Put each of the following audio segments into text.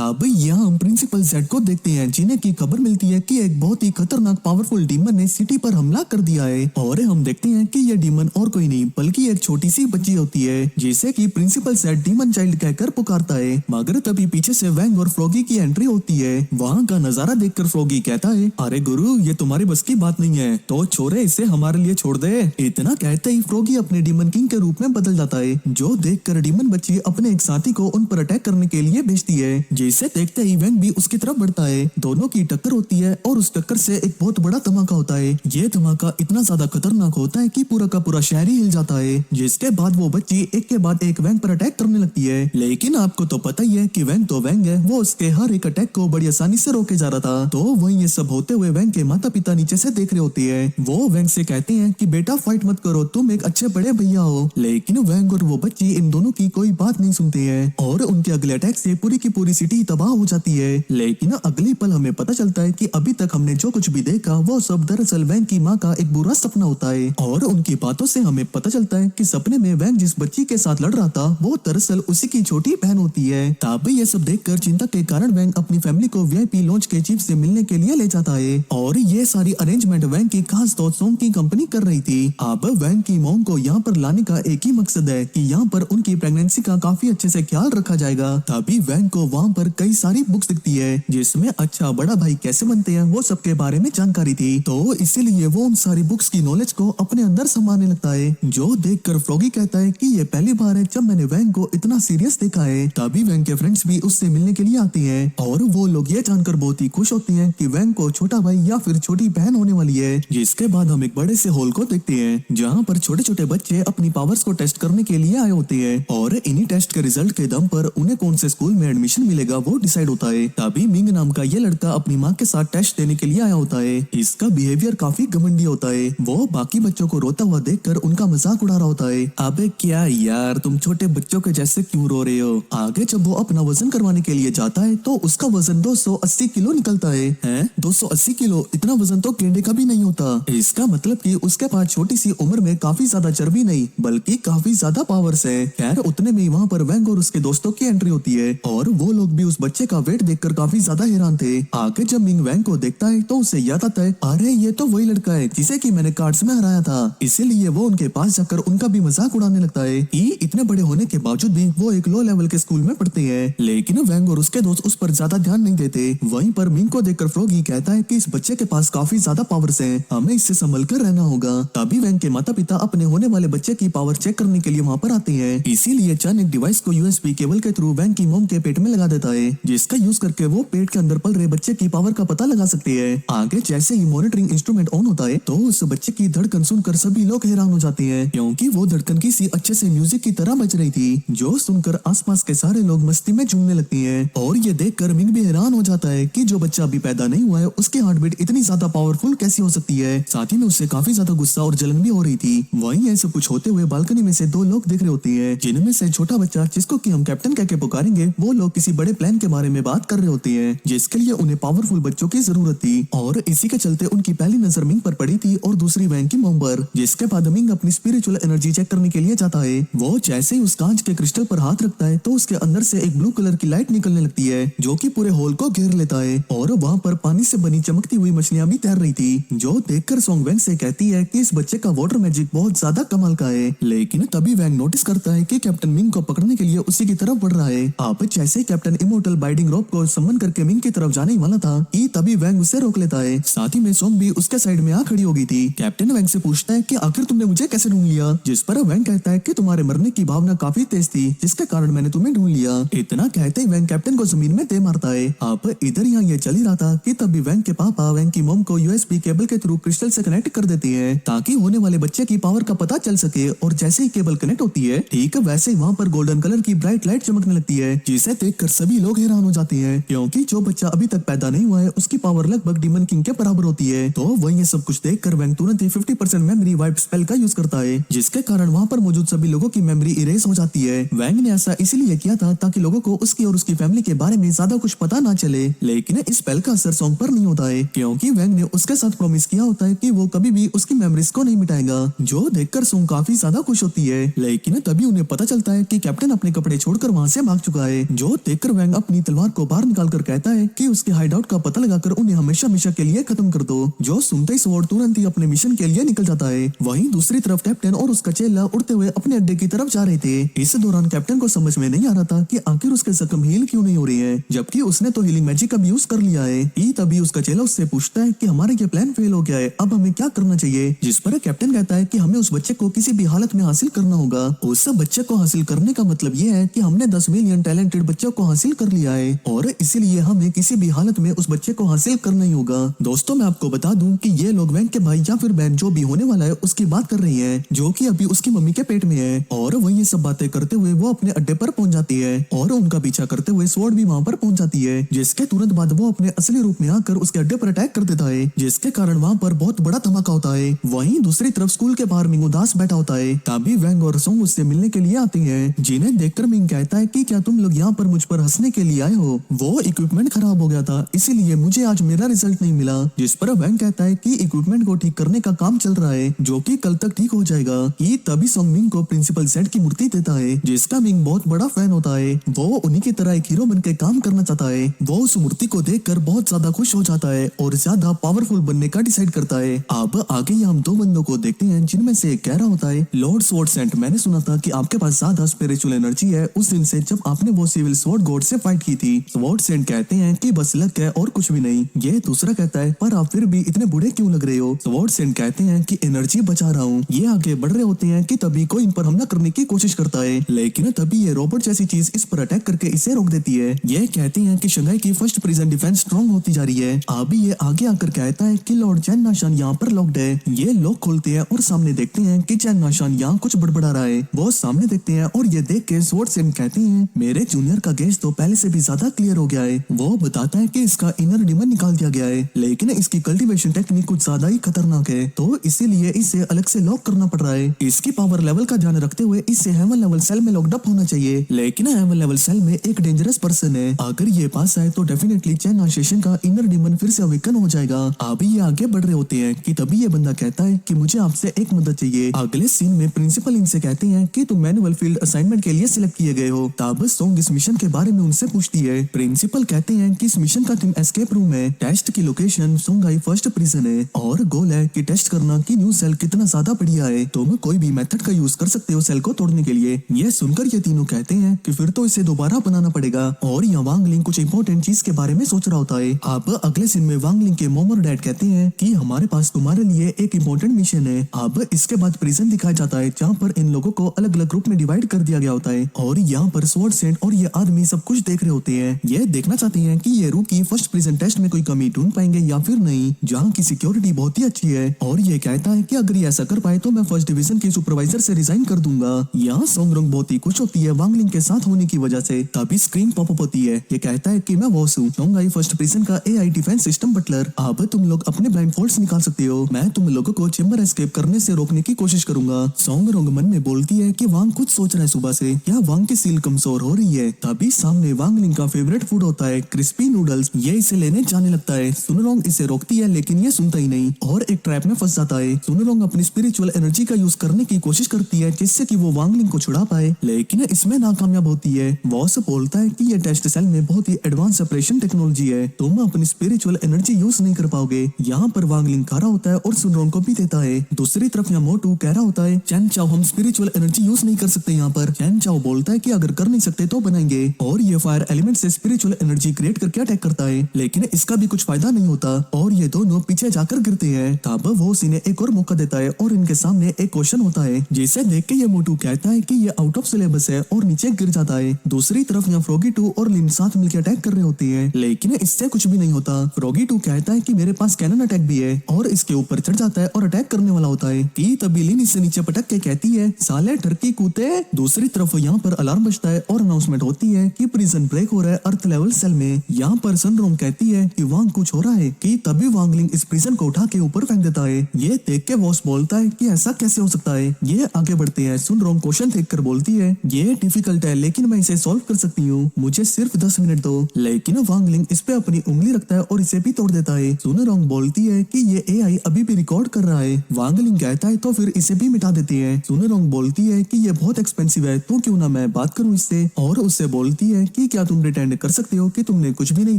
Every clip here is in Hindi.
तब यहाँ हम प्रिंसिपल जेड को देखते हैं जिन्हें की खबर मिलती है कि एक बहुत ही खतरनाक पावरफुल डीमन ने सिटी पर हमला कर दिया है और हम देखते हैं कि यह डीमन और कोई नहीं बल्कि एक छोटी सी बच्ची होती है जिसे कि प्रिंसिपल जेड डीमन चाइल्ड कहकर पुकारता है। मगर तभी पीछे से वैंग और फ्रॉगी की एंट्री होती है। वहाँ का नजारा देखकर फ्रॉगी कहता है, अरे गुरु ये तुम्हारी बस की बात नहीं है, तो छोरे इसे हमारे लिए छोड़ दे। इतना कहते ही फ्रॉगी अपने डीमन किंग के रूप में बदल जाता है, जो देखकर डीमन बच्ची अपने एक साथी को उन पर अटैक करने के लिए भेजती है। जिसे देखते ही वैंग भी उसकी तरफ बढ़ता है। दोनों की टक्कर होती है और उस टक्कर से एक बहुत बड़ा धमाका होता है। ये धमाका इतना ज्यादा खतरनाक होता है कि पूरा का पूरा शहर ही हिल जाता है। जिसके बाद वो बच्ची एक के बाद एक वैंग पर अटैक करने लगती है। लेकिन आपको तो पता ही है कि वैंग तो वैंग है, वो उसके हर एक अटैक को बड़ी आसानी से रोके जा रहा था। तो वहीं ये सब होते हुए वैंग के माता पिता नीचे से देख रहे होते हैं। वो वैंग से कहते हैं कि बेटा फाइट मत करो, तुम एक अच्छे बड़े भैया हो। लेकिन वैंग और वो बच्ची इन दोनों की कोई बात नहीं सुनते हैं और उनके अगले अटैक से पूरी की पूरी सिटी तबाह हो जाती है। लेकिन अगली पल हमें पता चलता है कि अभी तक हमने जो कुछ भी देखा वो सब दरअसल वैंग की माँ का एक बुरा सपना होता है। और उनकी बातों से हमें पता चलता है कि सपने में वैंग जिस बच्ची के साथ लड़ रहा था वो दरअसल उसी की छोटी बहन होती है। तब ये सब देखकर चिंता के कारण वैंग अपनी फैमिली को वीआईपी लॉन्च के चीफ से मिलने के लिए ले जाता है। और ये सारी अरेंजमेंट वैंग की खास दोस्त सोंग की कंपनी कर रही थी। अब वैंग की मॉम को यहाँ पर लाने का एक ही मकसद है कि यहाँ पर उनकी प्रेगनेंसी का काफी अच्छे से ख्याल रखा जाएगा। तभी वैंग को वहाँ पर कई सारी बुक्स दिखती है जिसमें अच्छा बड़ा भाई कैसे बनते हैं वो सबके बारे में जानकारी थी। तो इसीलिए वो उन सारी बुक्स की नॉलेज को अपने अंदर संभालने लगता है। जो देखकर फ्रॉगी कहता है कि ये पहली बार है जब मैंने वैंग को इतना सीरियस देखा है। तभी वैंग के फ्रेंड्स भी उससे मिलने के लिए आते हैं और वो लोग ये जानकर बहुत ही खुश होते हैं कि वैंग को छोटा भाई या फिर छोटी बहन होने वाली है। जिसके बाद हम एक बड़े से हॉल को देखते हैं जहाँ पर छोटे छोटे बच्चे अपनी पावर्स को टेस्ट करने के लिए आए होते हैं और इन्हीं टेस्ट के रिजल्ट के दम पर उन्हें कौन से स्कूल में एडमिशन मिलेगा वो डिसाइड होता है। तभी मिंग नाम का ये लड़का अपनी माँ के साथ टेस्ट देने के लिए आया होता है। इसका बिहेवियर काफी घमंडी होता है। वो बाकी बच्चों को रोता हुआ देखकर उनका मजाक उड़ा रहा होता है। अबे क्या यार तुम छोटे बच्चों के जैसे क्यों रो रहे हो। आगे जब वो अपना वजन करवाने के लिए जाता है तो उसका वजन 280 किलो निकलता है 280 किलो, इतना वजन तो गेंडे का भी नहीं होता। इसका मतलब कि उसके पास छोटी सी उम्र में काफी ज्यादा चर्बी नहीं बल्कि काफी ज्यादा पावर्स है। खैर उतने में ही वहाँ पर वैंग और उसके दोस्तों की एंट्री होती है और वो लोग भी उस बच्चे का वेट देखकर काफी ज्यादा हैरान थे। आगे जब मिंग वैंग को देखता है तो उसे याद आता है, अरे ये तो वही लड़का है जिसे कि मैंने कार्ड्स में हराया था। इसीलिए वो उनके पास जाकर उनका भी मजाक उड़ाने लगता है कि इतने बड़े होने के बावजूद भी वो एक लो लेवल के स्कूल में पढ़ते हैं। लेकिन वैंग और उसके दोस्त उस पर ज्यादा ध्यान नहीं देते। वहीं पर मिंग को देखकर फ्रॉगी कहता है कि इस बच्चे के पास काफी ज्यादा पावर्स हैं, हमें इससे संभल कर रहना होगा। तभी वैंग के माता पिता अपने होने वाले बच्चे की पावर चेक करने के लिए वहाँ पर आते हैं। इसीलिए चन एक डिवाइस को यूएसबी केबल के थ्रू वैंग की मॉम के पेट में लगा देता है जिसका यूज करके वो पेट के अंदर पल रहे बच्चे की पावर का पता लगा सकते हैं। आगे जैसे ही मॉनिटरिंग इंस्ट्रूमेंट ऑन होता है तो उस बच्चे की धड़कन सुनकर सभी लोग हैरान हो जाते हैं क्योंकि वो धड़कन किसी अच्छे से म्यूजिक की तरह बज रही थी जो सुनकर आसपास के सारे लोग मस्ती में झूमने लगते हैं। और ये देखकर मिंग भी हैरान हो जाता है कि जो बच्चा अभी पैदा नहीं हुआ है उसकी हार्ट बीट इतनी ज्यादा पावरफुल कैसी हो सकती है। साथ ही में उससे काफी ज्यादा गुस्सा और जलन भी हो रही थी। वहीं ऐसे कुछ होते हुए बालकनी में से दो लोग दिख रहे होते हैं जिनमें से छोटा बच्चा जिसको कि हम कैप्टन कहकर पुकारेंगे वो लोग किसी बड़े प्लान के बारे में बात कर रहे होते हैं जिसके लिए उन्हें पावरफुल बच्चों की जरूरत थी। और इसी के चलते उनकी पहली नजर मिंग पर पड़ी थी और दूसरी वैंग की मॉम पर। जिसके बाद मिंग अपनी स्पिरिचुअल एनर्जी चेक करने के लिए जाता है। वो जैसे ही उस कांच के क्रिस्टल पर हाथ रखता है तो उसके अंदर से एक ब्लू कलर की लाइट निकलने लगती है जो कि पूरे हॉल को घेर लेता है और वहाँ पर पानी से बनी चमकती हुई मछलियां भी तैर रही थी जो देखकर सोंग वैंग से कहती है कि इस बच्चे का वाटर मैजिक बहुत ज्यादा कमाल का है। लेकिन तभी वैंग नोटिस करता है कि कैप्टन मिंग को पकड़ने के लिए उसी की तरफ बढ़ रहा है। आप जैसे ही कैप्टन इमोर्टल बाइडिंग रोप को समन करके मिंग की तरफ जाने ही वाला था कि तभी वैंग उसे रोक लेता है। साथ ही में सोंग भी उसके साइड में आ खड़ी हो गई थी। कैप्टन वैंग से पूछता है कि आखिर तुमने मुझे कैसे ढूंढ लिया। जिस पर वैंग कहता है कि तुम्हारे मरने की भावना काफी तेज थी जिसके कारण मैंने तुम्हें ढूंढ लिया। इतना कहते ही वैंग कैप्टन को जमीन में दे मारता है। आप इधर यहाँ ये चल ही रहा था कि तभी वैंग के पापा वैंग की मॉम को यूएसबी केबल के थ्रू क्रिस्टल से कनेक्ट कर देते हैं ताकि होने वाले बच्चे की पावर का पता चल सके। और जैसे ही केबल कनेक्ट होती है ठीक वैसे ही वहाँ पर गोल्डन कलर की ब्राइट लाइट चमकने लगती है जिसे देखकर सभी लोग हैरान हो जाते हैं क्योंकि जो बच्चा अभी तक पैदा नहीं हुआ है उसकी पावर लगभग डीमन किंग के बराबर होती है। तो वही ये सब कुछ देखकर वैंग तुरंत ही 50% मेमोरी वाइप स्पेल का यूज करता है जिसके कारण वहाँ पर मौजूद सभी लोगों की मेमोरी इरेज हो जाती है। वैंग ने ऐसा इसीलिए किया था ताकि लोगों को उसकी और उसकी फैमिली के बारे में ज्यादा कुछ पता ना चले। लेकिन इस स्पेल का असर सॉन्ग पर नहीं होता है क्योंकि वैंग ने उसके साथ प्रॉमिस किया होता है कि वो कभी भी उसकी मेमोरीज को नहीं मिटाएगा। जो देखकर सॉन्ग काफी ज्यादा खुश होती है। लेकिन तभी उन्हें पता चलता है कि कैप्टन अपने कपड़े छोड़कर वहाँ से भाग चुका है। जो देखकर वैंग वैंग अपनी तलवार को बाहर निकालकर कहता है कि उसके हाइडआउट का पता लगाकर उन्हें हमेशा हमेशा के लिए खत्म कर दो। जो सुनते ही स्वॉर्ड तुरंत ही अपने मिशन के लिए निकल जाता है। वहीं दूसरी तरफ कैप्टन और उसका चेला उड़ते हुए अपने अड्डे की तरफ जा रहे थे। इस दौरान कैप्टन को समझ में नहीं आ रहा था कि आखिर उसके जख्म हील क्यों नहीं हो रही है, जबकि उसने तो हीलिंग मैजिक का भी यूज कर लिया है। तभी उसका चेला उससे पूछता है कि हमारा ये प्लान फेल हो गया है, अब हमें क्या करना चाहिए। जिस पर कैप्टन कहता है कि हमें उस बच्चे को किसी भी हालत में हासिल करना होगा। उस बच्चे को हासिल करने का मतलब ये है कि हमने 10 मिलियन टैलेंटेड बच्चों को हासिल कर लिया है और इसीलिए हमें किसी भी हालत में उस बच्चे को हासिल करना ही होगा। दोस्तों मैं आपको बता दूं कि ये लोग वैंग के भाई या फिर बहन जो भी होने वाला है उसकी बात कर रही है, जो कि अभी उसकी मम्मी के पेट में है। और वह ये सब बातें करते हुए वो अपने अड्डे पर पहुंच जाती है और उनका पीछा करते हुए स्वॉर्ड भी वहां पर पहुंच जाती है, जिसके तुरंत बाद वो अपने असली रूप में आकर उसके अड्डे पर अटैक कर देता है, जिसके कारण वहां पर बहुत बड़ा धमाका होता है। वहीं दूसरी तरफ स्कूल के बाहर मिंग उदास बैठा होता है। तभी वैंग और सोंग उससे मिलने के लिए आते हैं, जिन्हें देखकर मिंग कहता है कि क्या तुम लोग यहाँ पर मुझ पर हंसने के लिए आए हो? वो इक्विपमेंट खराब हो गया था इसीलिए मुझे आज मेरा रिजल्ट नहीं मिला। जिस पर वैंग कहता है कि इक्विपमेंट को ठीक करने का काम चल रहा है, जो कि कल तक ठीक हो जाएगा। तभी सोंग मिंग को प्रिंसिपल जेड की मूर्ति देता है, जिसका मिंग बहुत बड़ा फैन होता है। वो उन्हीं की तरह एक हीरो बनकर काम करना चाहता है। वो उस मूर्ति को देखकर बहुत ज्यादा खुश हो जाता है और ज्यादा पावरफुल बनने का डिसाइड करता है। अब आगे हम दो बंदों को देखते हैं, जिनमें से एक कह रहा होता है, लॉर्ड स्वॉर्ड सेंट, मैंने सुना था कि आपके पास ज्यादा स्पिरिचुअल एनर्जी है उस दिन से जब आपने वो सिविल स्वॉर्ड गॉड से फाइट की थी। स्वॉर्ड सेंट कहते हैं कि बस लक है और कुछ भी नहीं। ये दूसरा कहता है, पर आप फिर भी इतने बूढ़े क्यों लग रहे हो? स्वॉर्ड सेंट कहते हैं कि एनर्जी बचा रहा हूँ। ये आगे बढ़ रहे होते हैं कि तभी कोई इन पर हमला करने की कोशिश करता है, लेकिन तभी ये रोबोट जैसी चीज इस पर अटैक करके इसे रोक देती है। ये कहते हैं कि शंघाई की फर्स्ट प्रिजन डिफेंस स्ट्रॉन्ग होती जा रही है। अभी ये आगे आकर कहता है कि लॉर्ड चैन नाशान यहाँ पर लॉक्ड है। ये लोग खोलते हैं और सामने देखते हैं कि चैन नाशान यहाँ कुछ बड़बड़ा रहा है। वो सामने देखते हैं और ये देख के स्वॉर्ड सेंट कहते हैं, मेरे जूनियर का गेज तो पहले से भी ज्यादा क्लियर हो गया है। वो बताता है कि इसका इनर डिमन निकाल दिया गया है, लेकिन इसकी कल्टीवेशन टेक्निक कुछ ज्यादा ही खतरनाक है, तो इसीलिए इसे अलग से लॉक करना पड़ रहा है। इसकी पावर लेवल का ध्यान रखते हुए इसे हेवन लेवल सेल में लॉक्ड अप होना चाहिए, लेकिन हेवन लेवल सेल में एक डेंजरस पर्सन है। अगर ये पास आए तो डेफिनेटली चैन नाशेशन का इनर डिमन फिर से अवेकन हो जाएगा। अभी ये आगे बढ़ रहे होते हैं कि तभी ये बंदा कहता है कि मुझे आपसे एक मदद चाहिए। अगले सीन में प्रिंसिपल इनसे कहते हैं कि तुम मैनुअल फील्ड असाइनमेंट के लिए सिलेक्ट किए गए हो। तब सोंग इस मिशन के बारे में उनसे पूछती है। प्रिंसिपल कहते हैं कि इस मिशन का थीम एस्केप रूम है। टेस्ट की लोकेशन सोंगाई फर्स्ट प्रिजन है और गोल है कि टेस्ट करना कि न्यू सेल कितना ज्यादा बढ़िया है। तुम कोई भी मेथड का यूज कर सकते हो सेल को तोड़ने के लिए। ये सुनकर ये तीनों कहते हैं कि फिर तो इसे दोबारा बनाना पड़ेगा और यहाँ वांग लिंग कुछ इंपॉर्टेंट चीज के बारे में सोच रहा होता है। अब अगले सीन में वांग लिंग के मॉम और डैड कहते हैं कि हमारे पास तुम्हारे लिए एक इंपॉर्टेंट मिशन है। अब इसके बाद प्रिजन दिखाया जाता है जहाँ पर इन लोगों को अलग अलग ग्रुप में डिवाइड कर दिया गया होता है और यहाँ पर स्वॉर्ड सेंट और ये आदमी सब कुछ देख रहे होते हैं। ये देखना चाहते हैं कि ये रूकी फर्स्ट प्रिजन टेस्ट में कोई कमी ढूंढ पाएंगे या फिर नहीं, जहाँ की सिक्योरिटी बहुत ही अच्छी है। और ये कहता है कि अगर ये ऐसा कर पाए तो मैं फर्स्ट डिवीजन के सुपरवाइजर से रिजाइन कर दूंगा। यहाँ सोंगरोंग बहुत ही खुश होती है वांग लिंग के साथ होने की वजह से। तभी स्क्रीन पॉपअप होती है। ये कहता है कि मैं वॉस हूँ, शंघाई फर्स्ट प्रिजन का एआई डिफेंस सिस्टम बटलर। अब तुम लोग अपने ब्लाइंड फोल्ड्स निकाल सकते हो। मैं तुम लोगों को चेंबर एस्केप करने से रोकने की कोशिश करूंगा। सोंगरोंग मन में बोलती है कि वांग कुछ सोच रहा है सुबह से, या वांग की सील कमजोर हो रही है। तभी सामने वांग लिंग का फेवरेट फूड होता है क्रिस्पी नूडल्स। ये इसे लेने जाने लगता है। सुनरोंग इसे रोकती है लेकिन ये सुनता ही नहीं और एक ट्रैप में फंस जाता है। सुनरोंग अपनी स्पिरिचुअल एनर्जी का यूज करने की कोशिश करती है जिससे कि वो वांग लिंग को छुड़ा पाए, लेकिन इसमें नाकामयाब होती है। बॉस बोलता है कि ये टेस्ट सेल में बहुत ही एडवांस सेपरेशन टेक्नोलॉजी है, तुम अपनी स्पिरिचुअल एनर्जी यूज नहीं कर पाओगे। यहाँ पर वांग लिंग खा रहा होता है और सुनरोंग को भी देता है। दूसरी तरफ यहाँ मोटू कह रहा होता है, चैन चाओ हम स्पिरिचुअल एनर्जी यूज नहीं कर सकते यहाँ पर। चैन चाओ बोलता है कि अगर कर नहीं सकते तो बनाएंगे और ये फायर एलिमेंट से स्पिरिचुअल एनर्जी क्रिएट करके अटैक करता है, लेकिन इसका भी कुछ फायदा नहीं होता और ये दोनों पीछे जाकर गिरते हैं। तब वो इन्हें एक और मौका देता है और इनके सामने एक क्वेश्चन होता है जिसे देख के ये मोटू कहता है कि ये आउट ऑफ सिलेबस है और नीचे गिर जाता है। दूसरी तरफ यहाँ फ्रॉगी 2 और लिन साथ मिलकर अटैक कर रहे होते हैं, लेकिन इससे कुछ भी नहीं होता। फ्रॉगी 2 कहता है कि मेरे पास कैनन अटैक भी है और इसके ऊपर चढ़ जाता है और अटैक करने वाला होता है कि तभी लिन इससे नीचे पटक के कहती है, साले टर्की कूते। दूसरी तरफ यहाँ पर अलार्म बजता है और अनाउंसमेंट होती है कि प्रिजन ब्रेक हो रहा है अर्थ लेवल सेल में। यहाँ पर सनरोंग कहती है कि वांग कुछ हो रहा है कि तभी वांग लिंग इस प्रिजन को उठा के ऊपर फेंक देता है। ये देख के बॉस बोलता है कि ऐसा कैसे हो सकता है। ये आगे बढ़ते हैं। सुनरोंग क्वेश्चन देखकर बोलती है, ये डिफिकल्ट है लेकिन मैं इसे सॉल्व कर सकती हूँ, मुझे सिर्फ 10 मिनट दो। लेकिन वांग लिंग इस पे अपनी उंगली रखता है और इसे भी तोड़ देता है। सुनरोंग बोलती है कि ये एआई अभी भी रिकॉर्ड कर रहा है। वांग लिंग कहता है तो फिर इसे भी मिटा देती है। सुनरोंग बोलती है कि ये बहुत एक्सपेंसिव है, तो क्यों ना मैं बात करूँ इससे, और उससे बोलती है कि क्या तुम प्रिटेंड कर सकते हो कि तुमने कुछ भी नहीं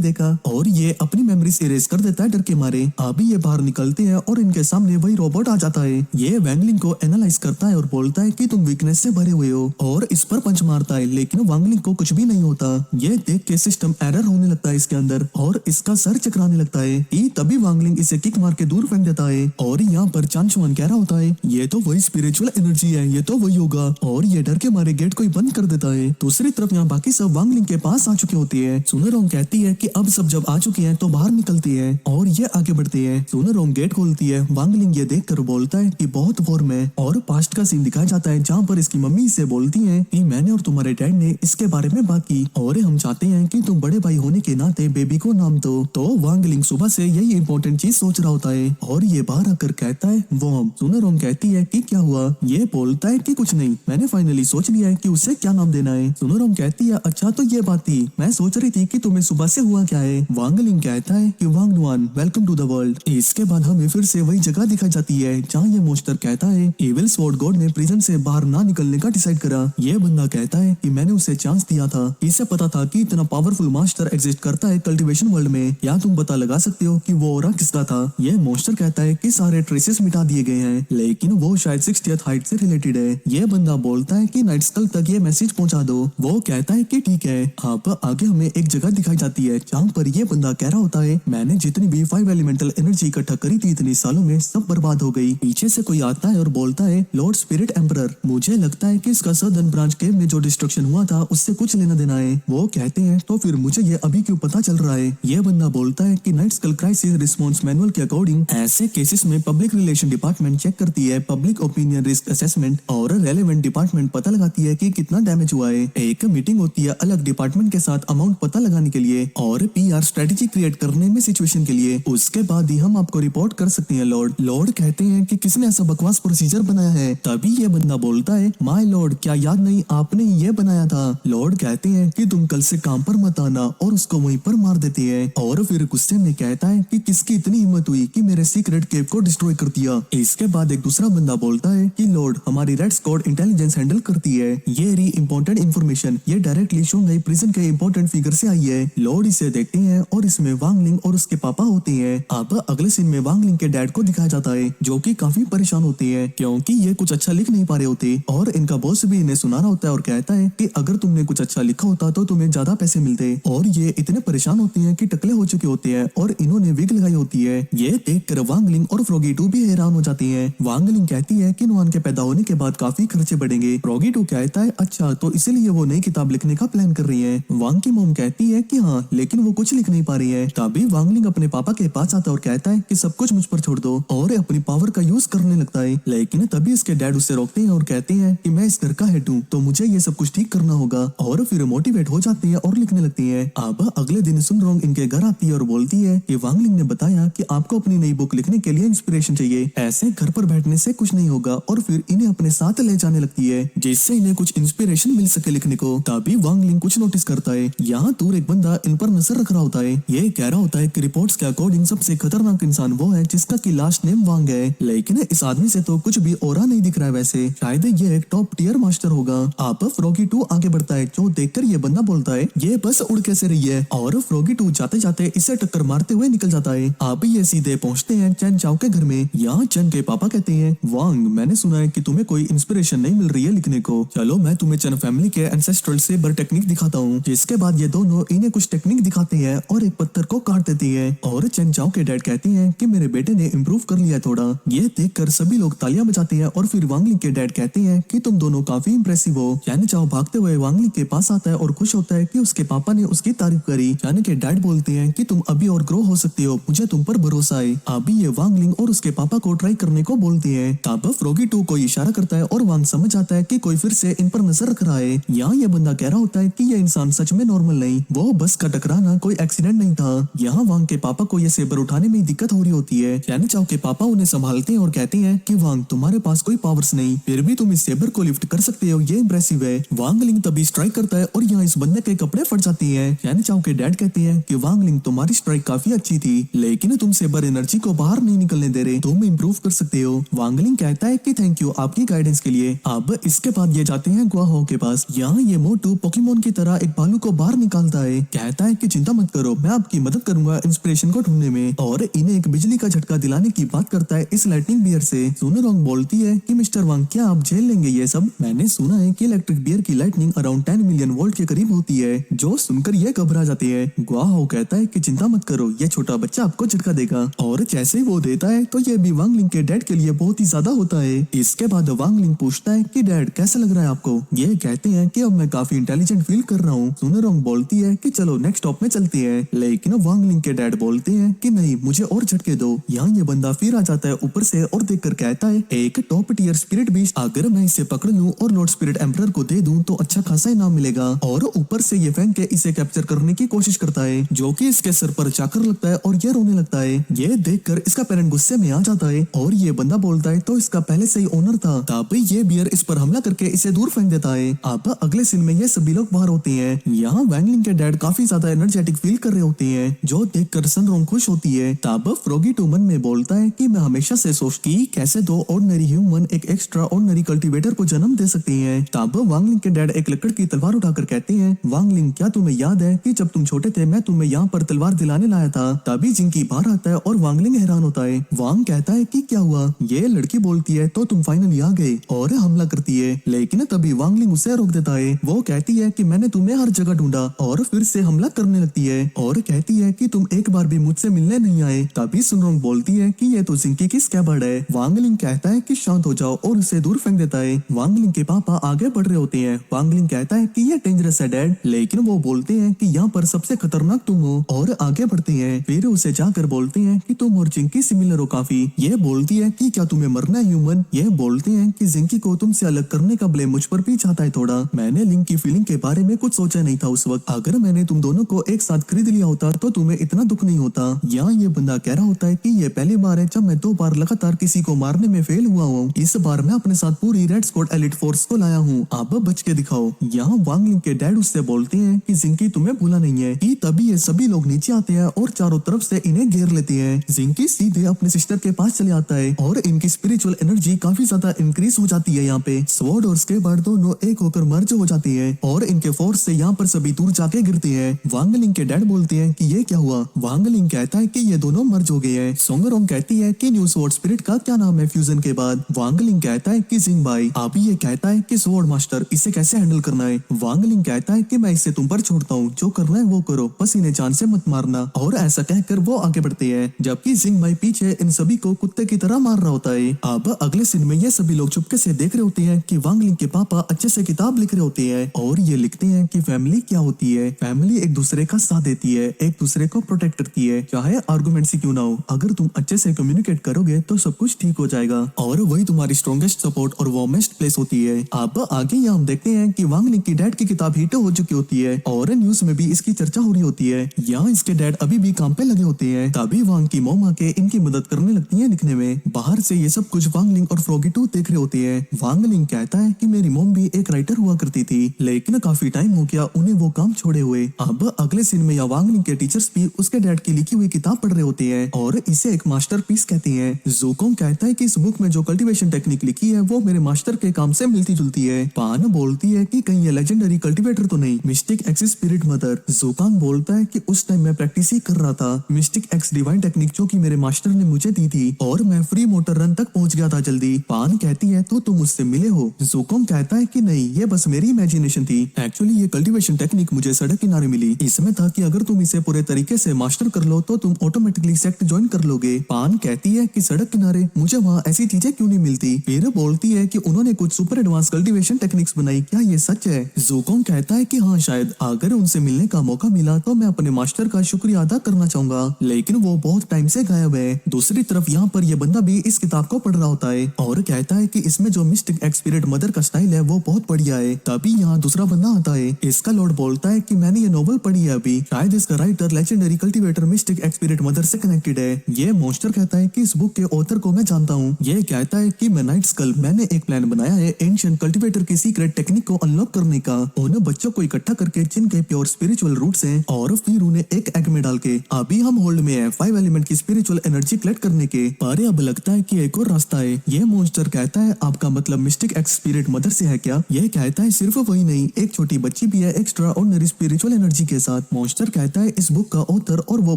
देखा, और ये अपनी मेमोरीज इरेज कर देता है डर के मारे। अभी ये बाहर निकलते हैं और इनके सामने वही रोबोट आ जाता है। ये वांगलिंग को एनालाइज करता है और बोलता है कि तुम वीकनेस से भरे हुए हो, और इस पर पंच मारता है, लेकिन वांगलिंग को कुछ भी नहीं होता। ये देख के सिस्टम एरर होने लगता है इसके अंदर और इसका सर चकराने लगता है। तभी वांगलिंग इसे किक मार के दूर फेंक देता है, और यहाँ पर चांशुआन कह रहा होता है ये तो वही स्पिरिचुअल एनर्जी है, ये तो वही होगा, और ये डर के मारे गेट को ही बंद कर देता है। दूसरी तरफ यहाँ बाकी सब वांगलिंग के पास आ चुके होती है। सुनरोंग कहती है कि अब सब जब आ चुके हैं तो बाहर निकलती है, और ये आगे बढ़ती है। सुनरोंग गेट खोलती है। वांगलिंग ये देखकर बोलता है कि बहुत वार्म है, और पास्ट का सीन दिखाया जाता है जहाँ पर इसकी मम्मी इससे बोलती है कि मैंने और तुम्हारे डैड ने इसके बारे में बात की, और हम चाहते हैं कि तुम बड़े भाई होने के नाते बेबी को नाम दो। तो वांगलिंग सुबह से यही इंपॉर्टेंट चीज सोच रहा होता है, और ये बाहर आकर कहता है वार्म। सुनरोंग कहती है कि क्या हुआ? ये बोलता है कि कुछ नहीं, मैंने फाइनली सोच लिया है कि उसे क्या नाम देना है। सुनरोंग कहती है अच्छा तो ये बात थी, मैं सोच रही थी कि तुम्हें सुबह से हुआ क्या है। वांगलिंग कहता है कि वांगनुआन वेलकम टू द वर्ल्ड। इसके बाद हमें फिर से वही जगह दिखाई जाती है जहाँ ये मोस्टर कहता है एविल स्वॉर्ड गॉड ने प्रिजन से बाहर ना निकलने का डिसाइड करा। ये बंदा कहता है कि मैंने उसे चांस दिया था, इसे पता था कि इतना पावरफुल मास्टर एग्जिस्ट करता है कल्टीवेशन वर्ल्ड में। या तुम पता लगा सकते हो कि वो औरा किसका था? ये मोस्टर कहता है कि सारे ट्रेसेस मिटा दिए गए हैं, लेकिन वो शायद 60th हाइट से रिलेटेड है। ये बंदा बोलता है कि नाइट स्कल तक ये मैसेज पहुंचा दो। वो कहता है कि ठीक है। आप आगे हमें एक जगह दिखाई जाती है जहाँ पर ये बंदा कह रहा होता है मैंने जितनी भी 5 एलिमेंटल एनर्जी इकट्ठा करी थी इतने सालों में सब बर्बाद हो गई। पीछे से कोई आता है और बोलता है लॉर्ड स्पिरिट एम्परर, मुझे लगता है कि इसका सदर्न ब्रांच केव में जो डिस्ट्रक्शन हुआ था उससे कुछ लेना देना है। वो कहते हैं तो फिर मुझे ये अभी क्यों पता चल रहा है? ये बंदा बोलता है कि night skull crisis response manual के अकॉर्डिंग ऐसे केसेस में पब्लिक रिलेशन डिपार्टमेंट चेक करती है पब्लिक ओपिनियन रिस्क असेसमेंट, और रेलेवेंट डिपार्टमेंट पता लगाती है कि कितना डैमेज हुआ है। एक मीटिंग होती है अलग डिपार्टमेंट के साथ अमाउंट पता लगाने के लिए और पीआर स्ट्रेटेजी क्रिएट करने में सिचुएशन के लिए। उसके बाद ही हम आपको रिपोर्ट कर सकते हैं लॉर्ड। लॉर्ड कहते हैं कि किसने ऐसा बकवास प्रोसीजर बनाया है? तभी ये बंदा बोलता है माय लॉर्ड क्या याद नहीं आपने ये बनाया था? लॉर्ड कहते हैं कि तुम कल से काम पर मत आना, और उसको वहीं पर मार देते हैं। और फिर गुस्से में कहता है कि किसकी इतनी हिम्मत हुई कि मेरे सीक्रेट केव को डिस्ट्रॉय कर दिया। इसके बाद एक दूसरा बंदा बोलता है कि लॉर्ड हमारी रेड स्क्वाड इंटेलिजेंस हैंडल करती है, ये री इंपॉर्टेंट इन्फॉर्मेशन ये डायरेक्टली शुंघाई प्रिजन के इंपॉर्टेंट फिगर से आई है। लॉर्ड इसे देखते हैं और इसमें वांगलिंग और उसके पापा होते हैं। अब अगले सीन में वांगलिंग के डैड को दिखाया जाता है जो कि काफी परेशान होते हैं क्योंकि ये कुछ अच्छा लिख नहीं पा रहे होते, और इनका बॉस भी इन्हें सुना रहा होता है और कहता है कि अगर तुमने कुछ अच्छा लिखा होता तो तुम्हें ज्यादा पैसे मिलते। और ये इतने परेशान होते हैं कि टकले हो चुके होते हैं और इन्होंने विग लगाई होती है। ये देखकर वांगलिंग और फ्रॉगी-टू भी हैरान हो जाती हैं। वांगलिंग कहती है कि नुआन के पैदा होने के बाद काफी खर्चे बढ़ेंगे। फ्रॉगी-टू कहता है अच्छा तो इसीलिए वो नई किताब लिखने का प्लान कर रही है। वांग की मॉम कहती है कि हाँ लेकिन वो कुछ लिख नहीं पा रही है। तभी वांगलिंग अपने पापा के पास आता है और कहता है कि सब कुछ मुझ पर छोड़ दो, और अपनी पावर का यूज करने लगता है। लेकिन तभी इसके डैड उसे रोकते हैं और कहते हैं कि मैं इस घर का हेड हूँ तो मुझे ये सब कुछ ठीक करना होगा, और फिर मोटिवेट हो जाती है और लिखने लगती है। अब अगले दिन सुनरोंग इनके घर आती है और बोलती है कि वांगलिंग ने बताया कि आपको अपनी नई बुक लिखने के लिए इंस्पिरेशन चाहिए, ऐसे घर पर बैठने से कुछ नहीं होगा, और फिर इन्हें अपने साथ ले जाने लगती है जिससे इन्हें कुछ इंस्पिरेशन मिल सके लिखने को। तभी वांगलिंग कुछ नोटिस करता है, यहाँ दूर एक बंदा इन पर नजर रख रहा होता है। ये कह रहा होता है कि रिपोर्ट्स के अकॉर्डिंग सबसे खतरनाक इंसान वो है जिसका की लास्ट नेम वांग है, लेकिन इस आदमी से तो कुछ भी औरा नहीं दिख रहा है, वैसे शायद ये एक टॉप टीयर मास्टर होगा। आप फ्रॉगी-टू आगे बढ़ता है जो देखकर ये बंदा बोलता है ये बस उड़ कैसे रही है, और फ्रॉगी-टू जाते जाते इसे टक्कर मारते हुए निकल जाता है। आप ये सीधे पहुंचते हैं चैन चाओ के घर में। यहाँ चैन के पापा कहते हैं वांग मैंने सुना है कि तुम्हें कोई इंस्पिरेशन नहीं मिल रही है लिखने को, चलो मैं तुम्हें चैन फैमिली के एंसेस्ट्रल सेबर टेक्निक दिखाता हूँ। जिसके बाद ये दोनों इन्हें कुछ टेक्निक दिखाते हैं और एक पत्थर को काट देती है, और चैन चाओ के डैड कहते हैं कि मेरे बेटे ने इम्प्रूव कर लिया थोड़ा। ये देखकर सभी लोग तालियां बजाते हैं, और फिर वांगलिंग के डैड कहते हैं कि तुम दोनों काफी इंप्रेसिव हो। चैन चाओ भागते हुए वांगलिंग के पास आता है और खुश होता है कि उसके पापा ने उसकी तारीफ करी। चैन के डैड बोलते हैं कि तुम अभी और ग्रो हो सकते हो, मुझे तुम पर भरोसा है। अभी ये वांगलिंग और उसके पापा को ट्राई करने को बोलते हैं। तब फ्रॉगी-टू को इशारा करता है और वांग समझ जाता है कि कोई फिर से इन पर नजर रख रहा है। यहाँ ये बंदा कह रहा होता है कि ये इंसान सच में नॉर्मल नहीं, वो बस का टकराना कोई एक्सीडेंट नहीं था। यहाँ वांग के पापा को ये सेबर उठाने में दिक्कत हो रही होती है। चैन चाओ के पापा उन्हें संभालते हैं और कहते हैं कि वांग तुम्हारे पास कोई पावर्स नहीं, फिर भी तुम इस सेबर को लिफ्ट कर सकते हो, ये इंप्रेसिव है। वांगलिंग तभी स्ट्राइक करता है और यहाँ इस बंदे के कपड़े फट जाती हैं। चैन चाओ के डैड कहते हैं कि वांगलिंग तुम्हारी स्ट्राइक काफी अच्छी थी, लेकिन तुम सेबर एनर्जी को बाहर नहीं निकलने दे रहे, तुम इम्प्रूव कर सकते हो। वांगलिंग कहता है कि थैंक यू आपकी गाइडेंस के लिए। अब इसके बाद ये जाते हैं गुआहो के पास। यहाँ ये मोटू पोकेमोन की तरह तरह एक भालू को बाहर निकालता है। कहता है कि चिंता मत करो, मैं आपकी मदद करूंगा इंस्पिरेशन को ढूंढने में, और इन्हें एक बिजली का झटका दिलाने की बात करता है इस लाइटनिंग बियर से। सुनरोंग बोलती है कि मिस्टर वांग, क्या आप झेल लेंगे ये सब? मैंने सुना है कि इलेक्ट्रिक बियर की लाइटनिंग अराउंड 10 मिलियन वोल्ट के करीब होती है। जो सुनकर ये घबरा जाती है। गुआहो कहता है कि चिंता मत करो, ये छोटा बच्चा आपको झटका देगा, और जैसे ही वो देता है तो ये भी वांग लिंग के डैड के लिए बहुत ही ज्यादा होता है। इसके बाद वांग लिंग पूछता है कि डैड कैसा लग रहा है आपको? ये कहते हैं कि अब मैं काफी इंटेलिजेंट फील कर रहा हूँ। सुनरोंग बोलती है कि चलो नेक्स्ट स्टॉप में चलते हैं, लेकिन वांग लिंग के डैड बोलते हैं कि नहीं, मुझे और झटके दो। यहाँ ये बंदा फिर आ जाता है ऊपर से और देखकर कहता है, एक टॉप टियर स्पिरिट बीस्ट, अगर मैं इसे पकड़ लूं और लॉर्ड स्पिरिट एम्परर को दे दूं तो अच्छा खासा इनाम मिलेगा। और ऊपर से ये फेंक के इसे कैप्चर करने की कोशिश करता है, जो कि इसके सर पर जाकर लगता है और ये रोने लगता है। ये देखकर इसका पेरेंट गुस्से में आ जाता है और ये बंदा बोलता है तो इसका पहले से ही ओनर था। तब ये बियर इस पर हमला करके इसे दूर फेंक देता है। अब अगले सीन में ये सभी लोग बाहर होते हैं। यहाँ वांग लिंग के डैड काफी ज्यादा एनर्जेटिक फील कर रहे होते हैं, जो देखकर सनरोंग खुश होती है। तब फ्रॉगी टू मन में बोलता है कि मैं हमेशा से सोचती कैसे दो ऑर्डिनरी ह्यूमन एक एक्स्ट्रा ऑर्डिनरी कल्टीवेटर को जन्म दे सकते हैं। तब वांग लिंग के डैड एक लकड़ की तलवार उठाकर कहते हैं, वांग लिंग, क्या तुम्हें याद है कि जब तुम छोटे थे मैं तुम्हें यहाँ पर तलवार दिलाने लाया था? तभी जिंकी बाहर आता है और वांग लिंग हैरान होता है। वांग कहता है कि क्या हुआ? ये लड़की बोलती है तो तुम फाइनली आ गए, और हमला करती है, लेकिन तभी वांग लिंग उसे रोक देता है। वो कहती है कि मैंने तुम्हें हर जगह ढूंढा, और फिर से हमला करने लगती है और कहती है कि तुम एक बार भी मुझसे मिलने नहीं आए। तभी सुनरोंग बोलती है कि ये तो जिंकी की स्कैबर्ड है। वांग लिंग कहता है कि शांत हो जाओ और उसे दूर फेंक देता है। वांग लिंग के पापा आगे बढ़ रहे होते हैं। वांग लिंग कहता है कि ये डेंजरस है डैड, लेकिन वो बोलते हैं कि यहाँ पर सबसे खतरनाक तुम हो, और आगे बढ़ते हैं। फिर उसे जाकर बोलते हैं कि तुम और जिंकी सिमिलर हो काफी। ये बोलती है कि क्या तुम्हें मरना है ह्यूमन? ये बोलते हैं कि जिंकी को तुमसे अलग करने का ब्लेम मुझ पर भी चाहता है थोड़ा। मैंने लिंक की फीलिंग के बारे में कुछ सोचा नहीं था उस वक्त। अगर मैंने तुम दोनों को एक साथ खरीद लिया होता तो तुम्हें इतना दुख नहीं होता। यहाँ ये बंदा कह रहा होता है कि ये पहली बार है जब मैं 2 बार लगातार किसी को मारने में फेल हुआ हूँ। इस बार मैं अपने साथ पूरी रेड स्क्वाड एलिट फोर्स को लाया हूँ, अब बच के दिखाओ। यहाँ वांग लिंग के डैड उससे बोलते हैं कि जिंकी तुम्हें भूला नहीं है। कि तभी ये सभी लोग नीचे आते हैं और चारों तरफ से इन्हें घेर लेते हैं। जिंकी सीधे अपने सिस्टर के पास चले आता है और इनकी स्पिरिचुअल एनर्जी काफी ज्यादा इंक्रीज हो जाती है। यहाँ पे स्वॉर्ड और स्केबर्ड दोनों एक होकर मर्ज हो जाते हैं और इनके फोर्स से यहाँ पर सभी दूर जाके गिरते हैं। वांग लिंग के डैड बोलते हैं कि ये क्या हुआ? वांग लिंग कहता है कि ये दोनों मर्ज हो गए हैं। सोंगरोंग कहती है कि न्यू स्वॉर्ड स्पिरिट का क्या नाम है फ्यूजन के बाद? वांग लिंग कहता है कि जिंग भाई। अभी ये कहता है कि स्वॉर्ड मास्टर, इसे कैसे हैंडल करना है? वांग लिंग कहता है कि मैं इसे तुम पर छोड़ता हूँ, जो करना है वो करो, बस इन्हें जान से मत मारना। और ऐसा कहकर वो आगे बढ़ते हैं, जबकि जिंग भाई पीछे इन सभी को कुत्ते की तरह मार रहा होता है। अब अगले सीन में ये सभी लोग चुपके से देख रहे होते हैं कि वांग लिंग के पापा अच्छे से किताब लिख रहे होते हैं और ये लिखते हैं कि फैमिली क्या होती है। फैमिली एक दूसरे का साथ देती है, एक दूसरे को प्रोटेक्ट करती है, चाहे आर्गुमेंट से क्यों ना हो। अगर तुम अच्छे से कम्युनिकेट करोगे तो सब कुछ ठीक हो जाएगा, और वही तुम्हारी स्ट्रॉन्गेस्ट सपोर्ट और वार्मेस्ट प्लेस होती है। अब आगे यहाँ हम देखते हैं कि वांग लिंग की डैड की किताब हिट हो चुकी होती है और न्यूज में भी इसकी चर्चा हो रही होती है। यहाँ इसके डैड अभी भी काम पे लगे होते हैं। तभी वांग की मॉम आके इनकी मदद करने लगती है लिखने में। बाहर से ये सब कुछ वांग लिंग और फ्रॉगी टू देख रहे होते हैं। वांग लिंग कहता है कि मेरी मॉम भी एक राइटर हुआ करती थी, लेकिन काफी टाइम हो गया उन्हें वो काम छोड़े हुए। अब अगले सीन में वांग लिंग के टीचर्स भी उसके डैड की लिखी हुई किताब पढ़ रहे होते हैं और इसे एक मास्टरपीस कहते हैं। ज़ोकोंग कहता है कि इस बुक में जो कल्टीवेशन टेक्निक लिखी है वो मेरे मास्टर के काम से मिलती जुलती है। पान बोलती है कि कहीं ये लेजेंडरी कल्टीवेटर तो नहीं, मिस्टिक एक्स स्पिरिट मदर। ज़ोकांग बोलता है कि उस टाइम मैं प्रैक्टिस ही कर रहा था, मिस्टिक एक्स डिवाइन टेक्निक जो कि मेरे मास्टर ने मुझे दी थी, और मैं फ्री मोटर रन तक पहुंच गया था जल्दी। पान कहती है तो तुम मुझसे मिले हो? ज़ोकोंग कहता है कि नहीं, ये बस मेरी इमेजिनेशन थी। एक्चुअली ये कल्टीवेशन टेक्निक मुझे सड़क किनारे मिली। इसमें था कि अगर तुम इसे पूरे तरीके से मास्टर कर लो तो तुम ऑटोमेटिकली सेक्ट ज्वाइन कर लोगे। पान कहती है कि सड़क किनारे मुझे वहाँ ऐसी चीजें क्यों नहीं मिलती? फिर बोलती है कि उन्होंने कुछ सुपर एडवांस कल्टीवेशन टेक्निक्स बनाई, क्या ये सच है? ज़ोकोंग कहता है कि हाँ शायद, अगर उनसे मिलने का मौका मिला तो मैं अपने मास्टर का शुक्रिया अदा करना चाहूंगा, लेकिन वो बहुत टाइम से गायब है। दूसरी तरफ यहाँ पर ये बंदा भी इस किताब को पढ़ रहा होता है और कहता है कि इसमें जो मिस्टिक एक्स स्पिरिट मदर का स्टाइल है वो बहुत बढ़िया है। तभी यहाँ दूसरा बंदा आता है। इसका लॉर्ड बोलता है कि मैंने ये नॉवल पढ़ी है अभी, शायद इसका writer legendary cultivator mistake x spirit mother से कनेक्टेड है। ये मॉन्स्टर कहता है कि इस बुक के ऑथर को मैं जानता हूँ। ये कहता है कि मैं नाइट स्कल, मैंने एक प्लान बनाया है एंशिएंट कल्टीवेटर की सीक्रेट टेक्निक को अनलॉक करने का। उन बच्चों को इकट्ठा करके जिनके प्योर स्पिरिचुअल रूट्स हैं, और फिर उन्हें एक एग में डाल के। अभी हम होल्ड में है 5 एलिमेंट की स्पिरिचुअल एनर्जी कलेक्ट करने के, पर अब लगता है कि एक और रास्ता है। ये मॉन्स्टर कहता है आपका मतलब मिस्टिक एक्स स्पिरिट मदर से है क्या? ये कहता है सिर्फ वही नहीं, एक छोटी बच्ची बच्ची भी है एक्स्ट्रा ऑर्डिनरी स्पिरिचुअल एनर्जी के साथ। मॉन्स्टर कहता है इस बुक का ऑथर और वो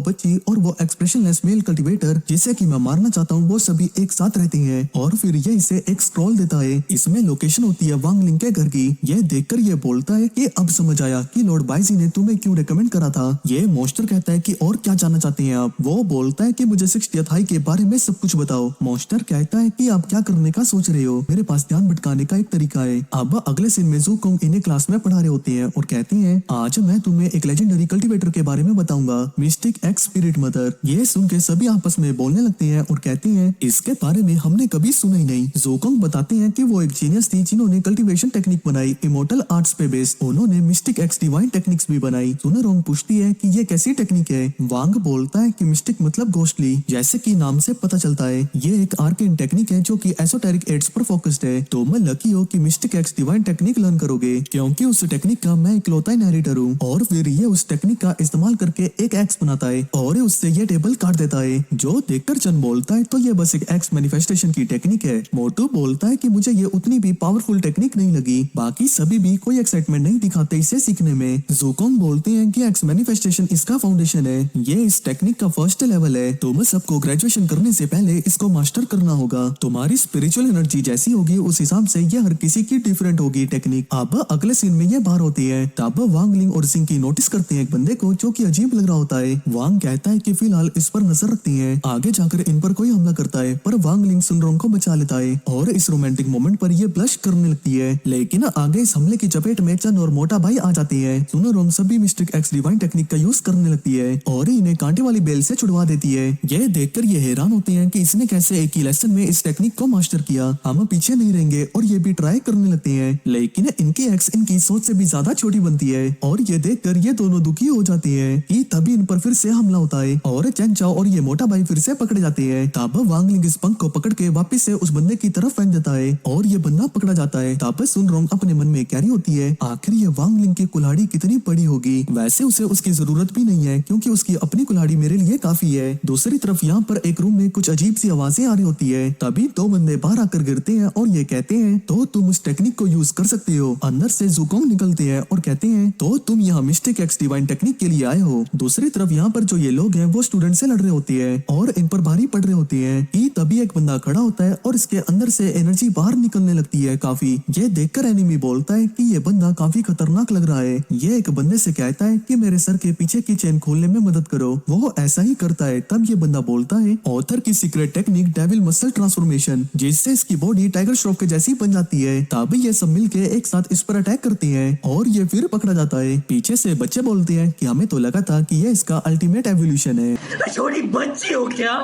बच्ची और वो एक्सप्रेशनलेस मेल कल्टीवेटर जिसे कि मैं मारना चाहता हूँ वो सभी एक साथ रहते हैं। और फिर ये इसे एक स्क्रॉल देता है, इसमें लोकेशन होती है वांग लिंग के घर की। ये देखकर ये बोलता है कि अब समझ आया कि लॉर्ड बाइजी ने तुम्हें क्यों रेकमेंड करा था। ये मॉन्स्टर कहता है कि और क्या जानना चाहते हैं आप। वो बोलता है कि मुझे 60th हाई के बारे में सब कुछ बताओ। मॉन्स्टर कहता है कि आप क्या करने का सोच रहे हो, मेरे पास ध्यान भटकाने का एक तरीका है। अब अगले सीन में ज़ूकोंग इन्हें क्लास में पढ़ा रहे होते हैं और कहते हैं आज मैं तुम्हें एक लेजेंडरी कल्टीवेटर के बारे में बताऊंगा, मिस्टिक एक्स स्पिरिट मदर। ये सुन के सभी आपस में बोलने लगते हैं और कहते हैं इसके बारे में हमने कभी सुना ही नहीं। ज़ूकोंग बताते हैं कि वो एक जीनियस थी जिन्होंने कल्टीवेशन टेक्निक बनाई इमोर्टल आर्ट्स पे बेस्ड। उन्होंने मिस्टिक एक्स डिवाइन टेक्निक्स भी बनाई। सुनरोंग पूछती है कि ये कैसी टेक्निक है। वांग बोलता है कि मिस्टिक मतलब घोस्टली, जैसे कि नाम से पता चलता है ये एक आर्केन टेक्निक है जो कि एसोटेरिक एड्स पर फोकस्ड है। तो मैं लकी हो कि mistake x divine technique learn करोगे क्योंकि उस टेक्निक का मैं इकलौता नैरेटर हूँ। और फिर ये उस टेक्निक का इस्तेमाल करके एक एक्स बनाता है और उससे ये टेबल काट देता है। जो देखकर चन बोलता है तो ये बस एक एक्स मैनिफेस्टेशन की टेक्निक है। मोटू बोलता है कि मुझे ये उतनी भी पावरफुल टेक्निक नहीं लगी। बाकी सभी भी कोई एक्साइटमेंट नहीं दिखाते इसे सीखने में। ज़ूकोंग बोलते हैं कि एक्स मैनिफेस्टेशन इसका फाउंडेशन है, ये इस टेक्निक का फर्स्ट लेवल है। तुम सबको ग्रेजुएशन करने से पहले इसको मास्टर करना होगा। तुम्हारी स्पिरिचुअल एनर्जी जैसी होगी उस हिसाब से ये हर किसी की डिफरेंट होगी टेक्निक। अब अगले सीन में ये बाहर होती है तब वांग लिंग और सिंकी नोटिस करते हैं एक बंदे को जो कि अजीब लग रहा होता है। वांग कहता है कि फिलहाल इस पर नजर रखती है, आगे जाकर इन पर कोई हमला करता है। पर वांग लिंग सुनरोंग को बचा लेता है और इस रोमांटिक मोमेंट पर ये ब्लश करने लगती है। लेकिन आगे इस हमले की चपेट में चन और मोटा भाई आ जाती है। सुनरोंग सभी मिस्टिक एक्स डिवाइन टेक्निक का यूज करने लगती है और इन्हें कांटे वाली बेल से छुड़वा देती है। ये देखकर ये हैरान होते हैं कि इसने कैसे एक ही लेसन में इस टेक्निक को मास्टर किया। हम पीछे नहीं रहेंगे और ये भी ट्राई करने लगते हैं। लेकिन इनकी एक्स इनकी सोच से भी ज्यादा छोटी बनती है और ये देखकर ये दोनों दुखी हो जाते हैं कि तभी इन पर फिर से हमला होता है और चैन चाओ और ये मोटा भाई फिर से पकड़े जाते हैं। तब वांग लिंग इस पंख को पकड़ के वापस से उस बंदे की तरफ फेंक देता है और ये बंदा पकड़ा जाता है। तब सुनरोंग अपने मन में कह रही होती है आखिर ये वांग लिंग की कुल्हाड़ी कितनी बड़ी होगी। वैसे उसे उसकी जरूरत भी नहीं है क्योंकि उसकी अपनी कुल्हाड़ी मेरे लिए काफी है। दूसरी तरफ यहाँ पर एक रूम में कुछ अजीब सी आवाजें आ रही होती है। तभी दो बंदे बाहर आकर गिरते हैं और ये कहते हैं तो तुम उस टेक्निक को यूज कर सकते हो। अंदर से ज़ूकोंग निकलते हैं और कहते हैं तो तुम यहाँ मिस्टिक एक्स डिवाइन टेक्निक के लिए आए हो। दूसरी तरफ यहाँ पर जो ये लोग हैं वो स्टूडेंट से लड़ रहे होते हैं और इन पर भारी पड़ रहे होते हैं कि तभी एक बंदा खड़ा होता है और इसके अंदर से एनर्जी बाहर निकलने लगती है काफी। ये देखकर एनिमी बोलता है कि ये बंदा काफी खतरनाक लग रहा है। ये एक बंदे से कहता है कि मेरे सर के पीछे की चेन खोलने में मदद करो। वो ऐसा ही करता है। तब ये बंदा बोलता है ऑथर की secret technique devil muscle transformation, जिससे इसकी बॉडी टाइगर श्रॉफ के जैसी बन जाती है। तब ये सब मिलके एक साथ इस पर अटैक करते हैं और ये फिर पकड़ा जाता है। पीछे से बच्चे बोलते हैं कि हमें तो लगा था कि ये इसका अल्टीमेट एवोल्यूशन है, छोटी बच्ची हो क्या।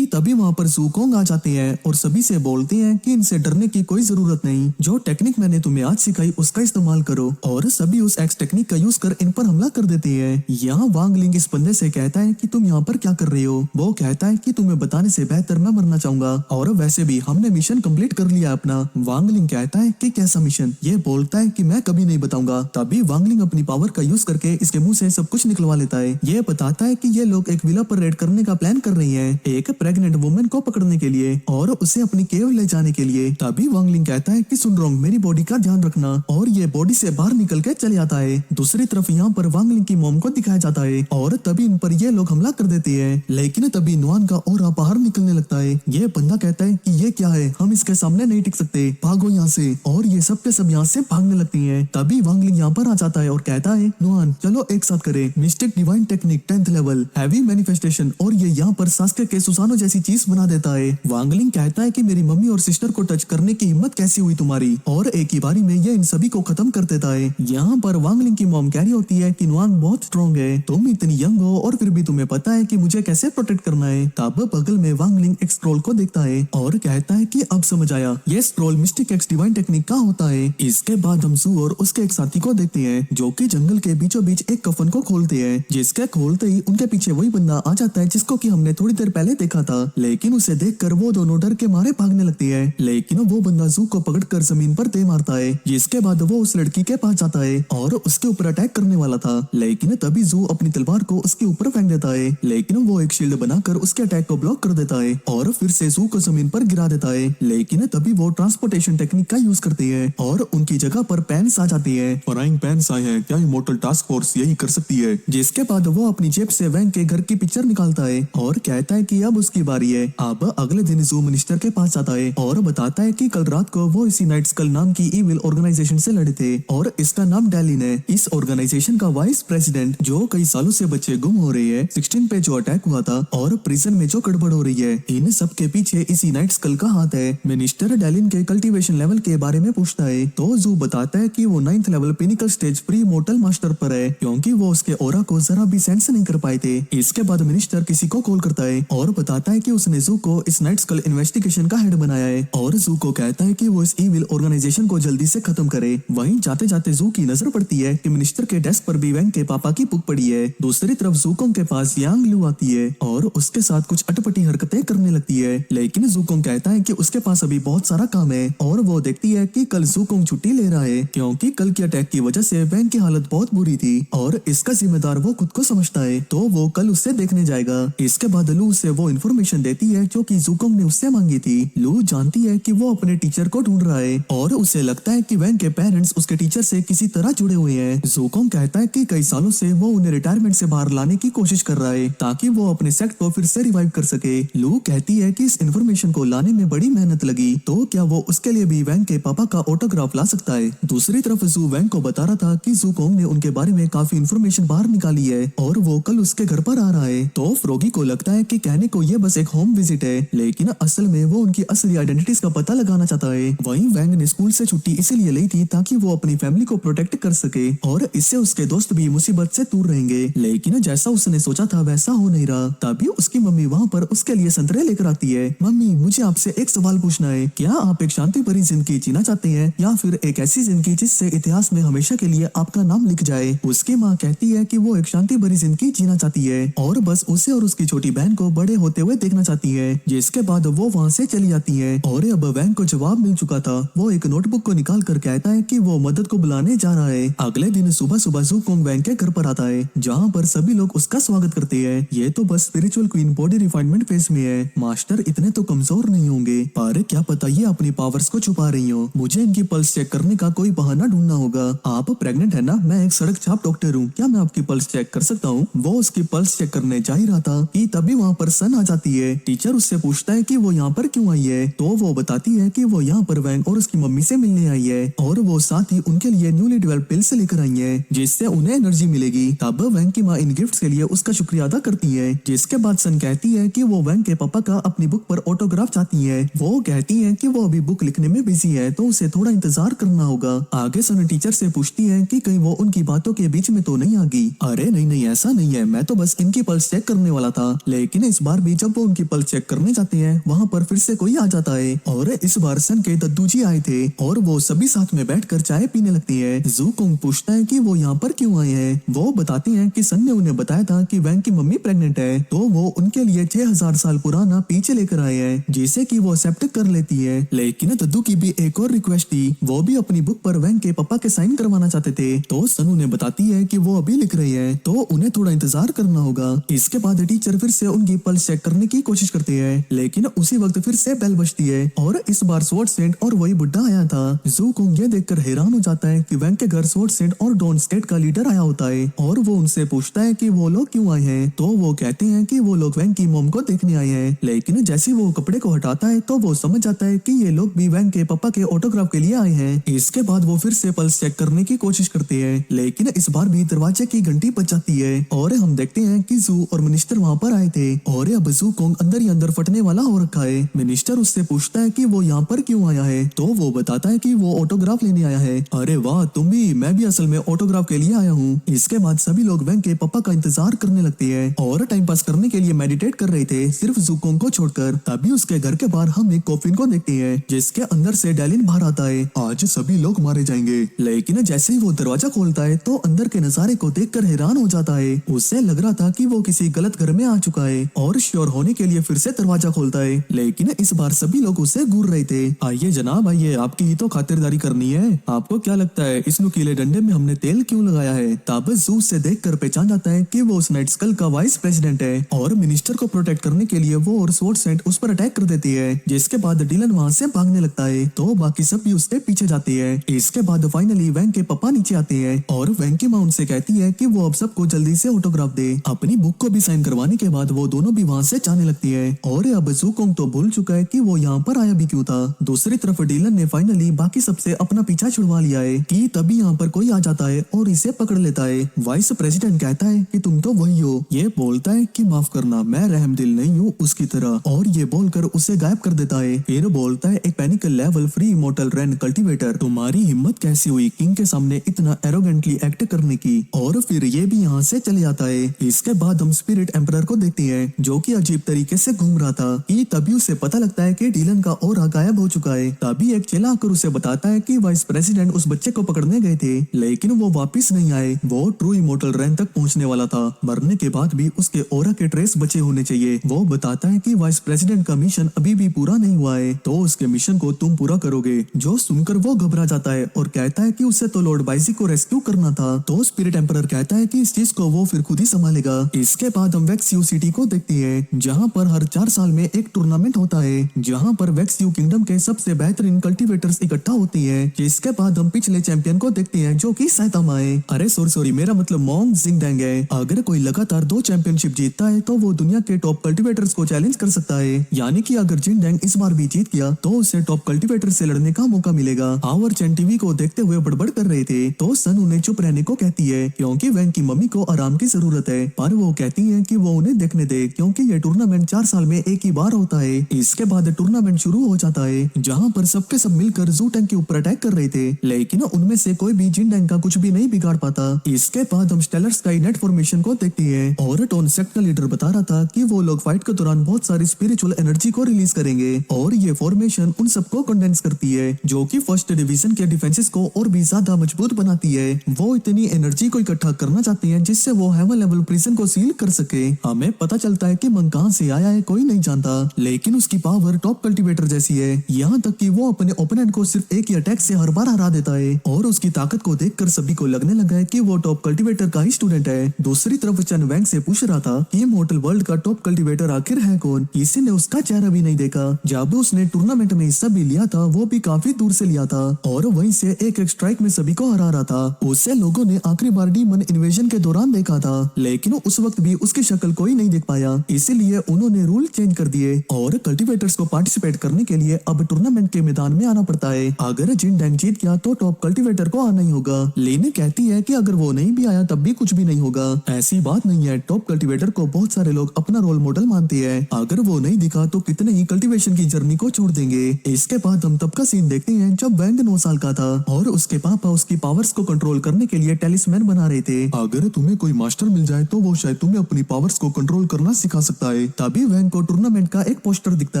तभी वहाँ पर ज़ूकोंग आ जाते हैं और सभी से बोलते हैं कि इनसे डरने की कोई जरूरत नहीं, जो टेक्निक मैंने तुम्हें आज सिखाई उसका इस्तेमाल करो। और सभी उस एक्स टेक्निक का यूज कर इन पर हमला कर देते हैं। यहाँ वांग लिंग इस बंदे से कहता है कि तुम यहाँ पर क्या कर रहे हो। वो कहता है कि तुम्हें बताने से बेहतर मैं मरना चाहूंगा और वैसे भी हमने मिशन कंप्लीट कर लिया अपना। वांग लिंग कहता है कि कैसा मिशन। ये बोलता है कि मैं कभी नहीं बताऊंगा। तभी वांग लिंग अपनी पावर का यूज करके इसके मुंह से सब कुछ निकलवा लेता है। ये बताता है कि ये लोग एक विला पर रेड करने का प्लान कर रही है एक प्रेग्नेंट वुमन को पकड़ने के लिए और उसे अपनी केव ले जाने के लिए। तभी वांग लिंग कहता है कि सुनरोंग मेरी बॉडी का ध्यान रखना और ये बॉडी से बाहर निकल के चले जाता है। दूसरी तरफ यहाँ पर वांग लिंग की मॉम को दिखाया जाता है और तभी इन पर ये लोग हमला कर देते हैं। लेकिन तभी नुआन का ऑरा बाहर निकलने लगता है। ये बंदा कहता है कि ये क्या है, हम इसके सामने नहीं टिक सकते, भागो यहाँ से। और ये सब के सब यहाँ से भागने लगती हैं। तभी वांग लिंग यहाँ पर आ जाता है और कहता है नुआन चलो एक साथ करें mistake divine technique 10th level heavy manifestation. और ये यहाँ पर सास्के के सुसानो जैसी चीज बना देता है। वांग लिंग कहता है कि मेरी मम्मी और सिस्टर को टच करने की हिम्मत कैसी हुई तुम्हारी, और एक ही बारी में ये इन सभी को खत्म कर देता है। यहाँ पर वांग लिंग की मॉम कह रही होती है कि नुआन बहुत स्ट्रॉन्ग है, तुम इतनी यंग हो और फिर भी तुम्हें पता है कि मुझे कैसे प्रोटेक्ट करना है। तब बगल में वांग लिंग एक स्क्रॉल को देखता है और कहता है कि अब समझ आया, ये scroll mistake x divine technique का होता है। इसके बाद हम सू और उसके एक साथी को देखते हैं जो कि जंगल के बीचों बीच एक कफन को खोलते हैं। जिसके खोलते ही उनके पीछे वही बंदा आ जाता है जिसको कि हमने थोड़ी देर पहले देखा था। लेकिन उसे देखकर वो दोनों डर के मारे भागने लगते हैं। लेकिन वो बंदा जू को पकड़कर जमीन पर दे मारता है। जिसके बाद वो उस लड़की के पास जाता है और उसके ऊपर अटैक करने वाला था। लेकिन तभी जू अपनी तलवार को उसके ऊपर फेंक देता है। लेकिन वो एक शील्ड बनाकर उसके अटैक को ब्लॉक कर देता है और फिर से जू को जमीन पर गिरा देता है। लेकिन तभी वो ट्रांसपोर्टेशन टेक्निक का यूज करते हैं और उनकी जगह पर पैंस आ जाती है फ्राइंग पैन्स आए हैं, क्या इमोर्टल टास्क फोर्स यही कर सकती है? जिसके बाद वो अपनी जेब से वैंग के घर की पिक्चर निकालता है और कहता है कि अब उसकी बारी है। अब अगले दिन जू मिनिस्टर के पास आता है और बताता है कि कल रात को वो इसी नाइट स्कल नाम की इविल ऑर्गेनाइजेशन से लड़े थे और इसका नाम डैलिन है। इस ऑर्गेनाइजेशन का वाइस प्रेसिडेंट जो कई सालों से बच्चे गुम हो रहे हैं, 16 पे जो अटैक हुआ था और प्रिजन में जो गड़बड़ हो रही है, इन सब के पीछे इसी नाइट स्कल का हाथ है। मिनिस्टर डैलिन के कल्टीवेशन लेवल के बारे में पूछता है तो जू बताता है कि वो 9th level pinnacle stage pre mortar master पर है, क्योंकि वो उसके ऑरा को जरा भी सेंस नहीं कर पाए थे। इसके बाद मिनिस्टर किसी को कॉल करता है और बताता है कि उसने जू को इस नाइट स्कल इन्वेस्टिगेशन का हेड बनाया है और जू को कहता है कि वो इस इविल ऑर्गेनाइजेशन को जल्दी से खत्म करे। वहीं जाते जाते जू की नजर पड़ती है कि मिनिस्टर के डेस्क पर भी वैंग के पापा की बुक पड़ी है। दूसरी तरफ जूकोंग के पास यांग लू आती है और उसके साथ कुछ अटपटी हरकतें करने लगती है, लेकिन जूकोंग कहता है कि उसके पास अभी बहुत सारा काम है और वो देखती है कि कल जूकोंग छुट्टी ले रहा है, क्योंकि कल के अटैक की वजह से वैंग की हालत बहुत बुरी थी और इसका जिम्मेदार वो खुद को समझता है, तो वो कल उससे देखने जाएगा। इसके बाद लू उसे वो इन्फॉर्मेशन देती है जो कि जूकोंग ने उससे मांगी थी। लू जानती है कि वो अपने टीचर को ढूंढ रहा है और उसे लगता है कि वैंग के पेरेंट्स उसके टीचर से किसी तरह जुड़े हुए हैं। जूकोंग कहता है कि कई सालों से वो उन्हें रिटायरमेंट से बाहर लाने की कोशिश कर रहा है ताकि वो अपने सेक्ट को फिर से रिवाइव कर सके। लू कहती है कि इस इन्फॉर्मेशन को लाने में बड़ी मेहनत लगी, तो क्या वो उसके लिए भी वैंग के पापा का ऑटोग्राफ ला सकता है। दूसरी तरफ जू वैंग को बता रहा था कि जूकोंग ने उनके बारे में काफी इन्फॉर्मेशन बाहर निकाली है और वो कल उसके घर पर आ रहा है। तो फ्रोगी को लगता है कि कहने को ये बस एक होम विजिट है, लेकिन असल में वो उनकी असली आइडेंटिटीज का पता लगाना चाहता है। वहीं वैंग ने स्कूल से छुट्टी इसीलिए ली थी ताकि वो अपनी फैमिली को प्रोटेक्ट कर सके और इससे उसके दोस्त भी मुसीबत से दूर रहेंगे, लेकिन जैसा उसने सोचा था वैसा हो नहीं रहा। तभी उसकी मम्मी वहाँ पर उसके लिए संतरे लेकर आती है। मम्मी, मुझे आपसे एक सवाल पूछना है, क्या आप एक शांति भरी जिंदगी जीना चाहते हैं या फिर एक ऐसी जिंदगी जिससे इतिहास में हमेशा के लिए आपका नाम लिख जाए? उसकी माँ कहती है कि वो एक शांति भरी जिंदगी जीना चाहती है और बस उसे और उसकी छोटी बहन को बड़े होते हुए देखना चाहती है। जिसके बाद वो वहाँ से चली जाती है और अब वैंग को जवाब मिल चुका था। वो एक नोटबुक को निकाल कर कहता है कि वो मदद को बुलाने जा रहा है। अगले दिन सुबह सुबह जूकोंग वैंग के घर पर आता है, जहाँ पर सभी लोग उसका स्वागत करते हैं। ये तो बस spiritual queen body refinement phase में है। मास्टर इतने तो कमजोर नहीं होंगे, पर क्या पता ये अपनी पावर्स को छुपा रही हो। मुझे इनकी पल्स चेक करने का कोई बहाना ढूंढना होगा। आप प्रेग्नेंट है ना? मैं एक सड़क छाप डॉक्टर हूँ, क्या मैं आपकी पल्स चेक कर सकता हूँ? वो उसकी पल्स चेक करने जा ही रहा था कि तभी वहाँ पर सन आ जाती है। टीचर उससे पूछता है कि वो यहाँ पर क्यों आई है, तो वो बताती है कि वो यहाँ पर वैंग और उसकी मम्मी से मिलने आई है और वो साथ ही उनके लिए न्यूली डेवलप्ड पिल्स लेकर आई है जिससे उन्हें एनर्जी मिलेगी। तब वैंग की माँ इन गिफ्ट्स के लिए उसका शुक्रिया अदा करती है। जिसके बाद सन कहती है कि वो वैंग के पापा का अपनी बुक पर ऑटोग्राफ चाहती है। वो कहती है कि वो अभी बुक लिखने में बिजी है तो उसे थोड़ा इंतजार करना होगा। आगे सन टीचर से पूछती है कि कहीं वो उनकी बातों के बीच में तो नहीं आ गई। अरे नहीं नहीं, ऐसा नहीं है, मैं तो बस इनकी पल्स चेक करने वाला था। लेकिन इस बार भी जब वो उनकी पल्स चेक करने जाते हैं वहाँ पर फिर से कोई आ जाता है और इस बार सन के दद्दू जी आए थे और वो सभी साथ में बैठकर चाय पीने लगती है। जूकोंग पूछता है कि वो यहाँ पर क्यों आए हैं। वो बताती हैं कि सन ने उन्हें बताया था कि वैंग की मम्मी प्रेग्नेंट है, तो वो उनके लिए 6000 साल पुराना पीछे लेकर आए हैं जिसे कि वो एक्सेप्ट कर लेती है। लेकिन दद्दू की भी एक और रिक्वेस्ट थी, वो भी अपनी बुक पर वैंग के पापा के साइन करवाना चाहते थे। तो सन उन्हें बताती है कि वो अभी लिख रही है तो उन्हें थोड़ा इंतजार करना होगा। इसके बाद टीचर फिर से उनकी पल्स चेक करने की कोशिश करते हैं, लेकिन उसी वक्त फिर से बेल बजती है और इस बार स्वॉर्ड सेंट और वही बुड्ढा आया था। जूकोंग ये देखकर हैरान हो जाता है कि वैंग के घर स्वॉर्ड सेंट और डॉन स्केट का लीडर आया होता है और वो उनसे पूछता है कि वो लोग क्यों आए हैं। तो वो कहते हैं कि वो लोग वैंग की मॉम को देखने आए हैं, लेकिन जैसे वो कपड़े को हटाता है तो वो समझ जाता है कि ये लोग भी वैंग के पापा के ऑटोग्राफ के लिए आए हैं। इसके बाद वो फिर से पल्स चेक करने की कोशिश करते हैं, लेकिन इस बार भी दरवाजे की घंटी बज जाती है और हम देखते हैं कि जू और मिनिस्टर वहाँ पर आए थे और अब जूकोंग अंदर ही अंदर फटने वाला हो रखा है। मिनिस्टर उससे पूछता है कि वो यहाँ पर क्यों आया है, तो वो बताता है कि वो ऑटोग्राफ लेने आया है। अरे वाह, तुम भी? मैं भी असल में ऑटोग्राफ के लिए आया हूँ। इसके बाद सभी लोग वैंग के पापा का इंतजार करने लगते हैं और टाइम पास करने के लिए मेडिटेट कर रहे थे, सिर्फ जूकोंग को छोड़कर। तभी उसके घर के बाहर हम एक कॉफिन को देखते हैं जिसके अंदर से डैलिन बाहर आता है। आज सभी लोग मारे जाएंगे, लेकिन जैसे ही वो दरवाजा खोलता है तो अंदर के नजारे को देखकर हैरान हो जाता है। उससे लग रहा था कि वो किसी गलत घर में आ चुका है और श्योर होने के लिए फिर से दरवाजा खोलता है, लेकिन इस बार सभी लोग उससे घूर रहे थे। आइए जनाब आइए, आपकी ही तो खातिरदारी करनी है। आपको क्या लगता है इस नुकीले डंडे में हमने तेल क्यों लगाया है? तब जू से देखकर पहचान जाता है कि वो उस नाइट स्कल का वाइस प्रेसिडेंट है और मिनिस्टर को प्रोटेक्ट करने के लिए वो और स्वॉर्ड सेंट उस पर अटैक कर देती है। जिसके बाद डिलन वहाँ से भागने लगता है तो बाकी सब भी उसके पीछे जाते हैं। इसके बाद फाइनली वैंग के पापा नीचे आते हैं और वैंग की माँ उनसे कहती है कि वो अब सबको जल्दी से ऑटोग्राफ दे। अपनी बुक को भी साइन करवाने के बाद वो दोनों भी वहाँ से जाने लगती है और अब ज़ुकोंग तो भूल चुका है कि वो यहाँ पर आया भी क्यों था। दूसरी तरफ डीलन ने फाइनली बाकी सबसे अपना पीछा छुड़वा लिया है कि तभी यहाँ पर कोई आ जाता है और इसे पकड़ लेता है। वाइस प्रेसिडेंट कहता है कि तुम तो वही हो। ये बोलता है कि माफ करना, मैं रहमदिल नहीं हूँ उसकी तरह, और ये बोलकर उसे गायब कर देता है। फिर बोलता है एक panicle level free immortal rain cultivator, तुम्हारी हिम्मत कैसी हुई किंग के सामने इतना एरोगेंटली एक्ट करने की। और फिर ये भी यहाँ से चले जाता है। इसके बाद हम स्पिरिट एम्परर को देखते हैं जो कि अजीब तरीके से घूम रहा था कि तभी उसे पता लगता है कि डीलन का ऑरा गायब हो चुका है। तभी एक चेला आकर उसे बताता है कि वाइस प्रेसिडेंट उस बच्चे को पकड़ने गए थे लेकिन वो वापस नहीं आए। वो ट्रू इमोर्टल रेन तक पहुंचने वाला था। मरने के बाद भी उसके ऑरा के ट्रेस बचे होने चाहिए। वो बताता है कि वाइस प्रेसिडेंट का मिशन अभी भी पूरा नहीं हुआ है तो उसके मिशन को तुम पूरा करोगे। जो सुनकर वो घबरा जाता है और कहता है कि उसे तो लॉर्ड बाइजी को रेस्क्यू करना था। तो स्पिरिट एम्परर कहता है कि इस चीज को वो फिर खुद ही संभालेगा। इसके बाद हम वेक्सियो सिटी को देखते हैं जहाँ पर हर 4 साल में एक टूर्नामेंट होता है जहाँ पर वेक्सियो किंगडम के सबसे बेहतरीन कल्टीवेटर्स इकट्ठा होती है। जिसके बाद हम पिछले चैंपियन को देखते हैं जो कि साइतामा है। अरे सॉरी मेरा मतलब मोंग जिंगडैंग है। अगर कोई लगातार 2 चैंपियनशिप जीतता है तो वो दुनिया के टॉप कल्टीवेटर्स को चैलेंज कर सकता है। यानी कि अगर जिंगडैंग इस बार भी जीत गया तो उसे टॉप कल्टीवेटर से लड़ने का मौका मिलेगा। हावर चैन टीवी को देखते हुए बड़बड़ कर रहे थे तो सन उन्हें चुप रहने को कहती है क्योंकि वैंग की मम्मी को आराम की जरूरत है। पर वो कहती है कि वो उन्हें देखने दे क्योंकि ये टूर्नामेंट 4 साल में एक ही बार होता है। इसके बाद टूर्नामेंट शुरू हो जाता है जहाँ पर सबके सब मिलकर जू टैंक के ऊपर अटैक कर रहे थे लेकिन उनमें से कोई भी जिंगडैंग का कुछ भी नहीं बिगाड़ पाता। इसके बाद हम स्टेलर स्काई नेट फॉर्मेशन को देखते हैं और टोन सेक्ट का लीडर बता रहा था कि वो लोग फाइट के दौरान बहुत सारी स्पिरिचुअल एनर्जी को रिलीज करेंगे और ये फॉर्मेशन उन सबको कंडेंस करती है जो कि फर्स्ट डिवीजन के डिफेंसेस को और भी ज्यादा मजबूत बनाती है। वो इतनी एनर्जी को इकट्ठा करना चाहते हैं जिससे वो हेवन लेवल प्रिजन को सील कर सके। हमें पता चलता है कि मंग कहां से आया है कोई नहीं जानता लेकिन उसकी पावर टॉप कल्टीवेटर जैसी है। यहाँ तक कि वो अपने ओपोनेंट को सिर्फ एक ही अटैक से हर बार हरा देता है और उसकी ताकत को देखकर सभी को लगने लगा है कि वो टॉप कल्टीवेटर का ही स्टूडेंट है। दूसरी तरफ चन वैंग से पूछ रहा था कि इमॉर्टल वर्ल्ड का टॉप कल्टीवेटर आखिर है कौन। किसी ने उसका चेहरा भी नहीं देखा। जब उसने टूर्नामेंट में हिस्सा भी लिया था वो भी काफी दूर से लिया था और वहीं से एक स्ट्राइक में सभी को हरा रहा था। उसे लोगों ने आखिरी बार डीमन इन्वेजन के दौरान देखा था लेकिन उस वक्त भी उसकी शक्ल कोई नहीं देख पाया। इसीलिए उन्होंने रूल चेंज कर दिए और कल्टीवेटर्स को पार्टिसिपेट करने के लिए अब टूर्नामेंट के मैदान में आना पड़ता है। अगर जिंगडैंग जीत गया तो टॉप कल्टीवेटर को आना ही होगा। लेने कहती है कि अगर वो नहीं भी आया तब भी कुछ भी नहीं होगा। ऐसी बात नहीं है। टॉप कल्टीवेटर को बहुत सारे लोग अपना रोल मॉडल मानते हैं। अगर वो नहीं दिखा तो कितने ही कल्टीवेशन की जर्नी को छोड़ देंगे। इसके बाद हम तब का सीन देखते हैं जब वैंग 9 साल का था और उसके पापा उसकी पावर्स को कंट्रोल करने के लिए टेलिस्मैन बना रहे थे। अगर तुम्हें कोई मास्टर मिल जाए तो वो शायद तुम्हें अपनी पावर्स को कंट्रोल करना सिखा सकता है। तभी वैंग को टूर्नामेंट का एक पोस्टर दिखता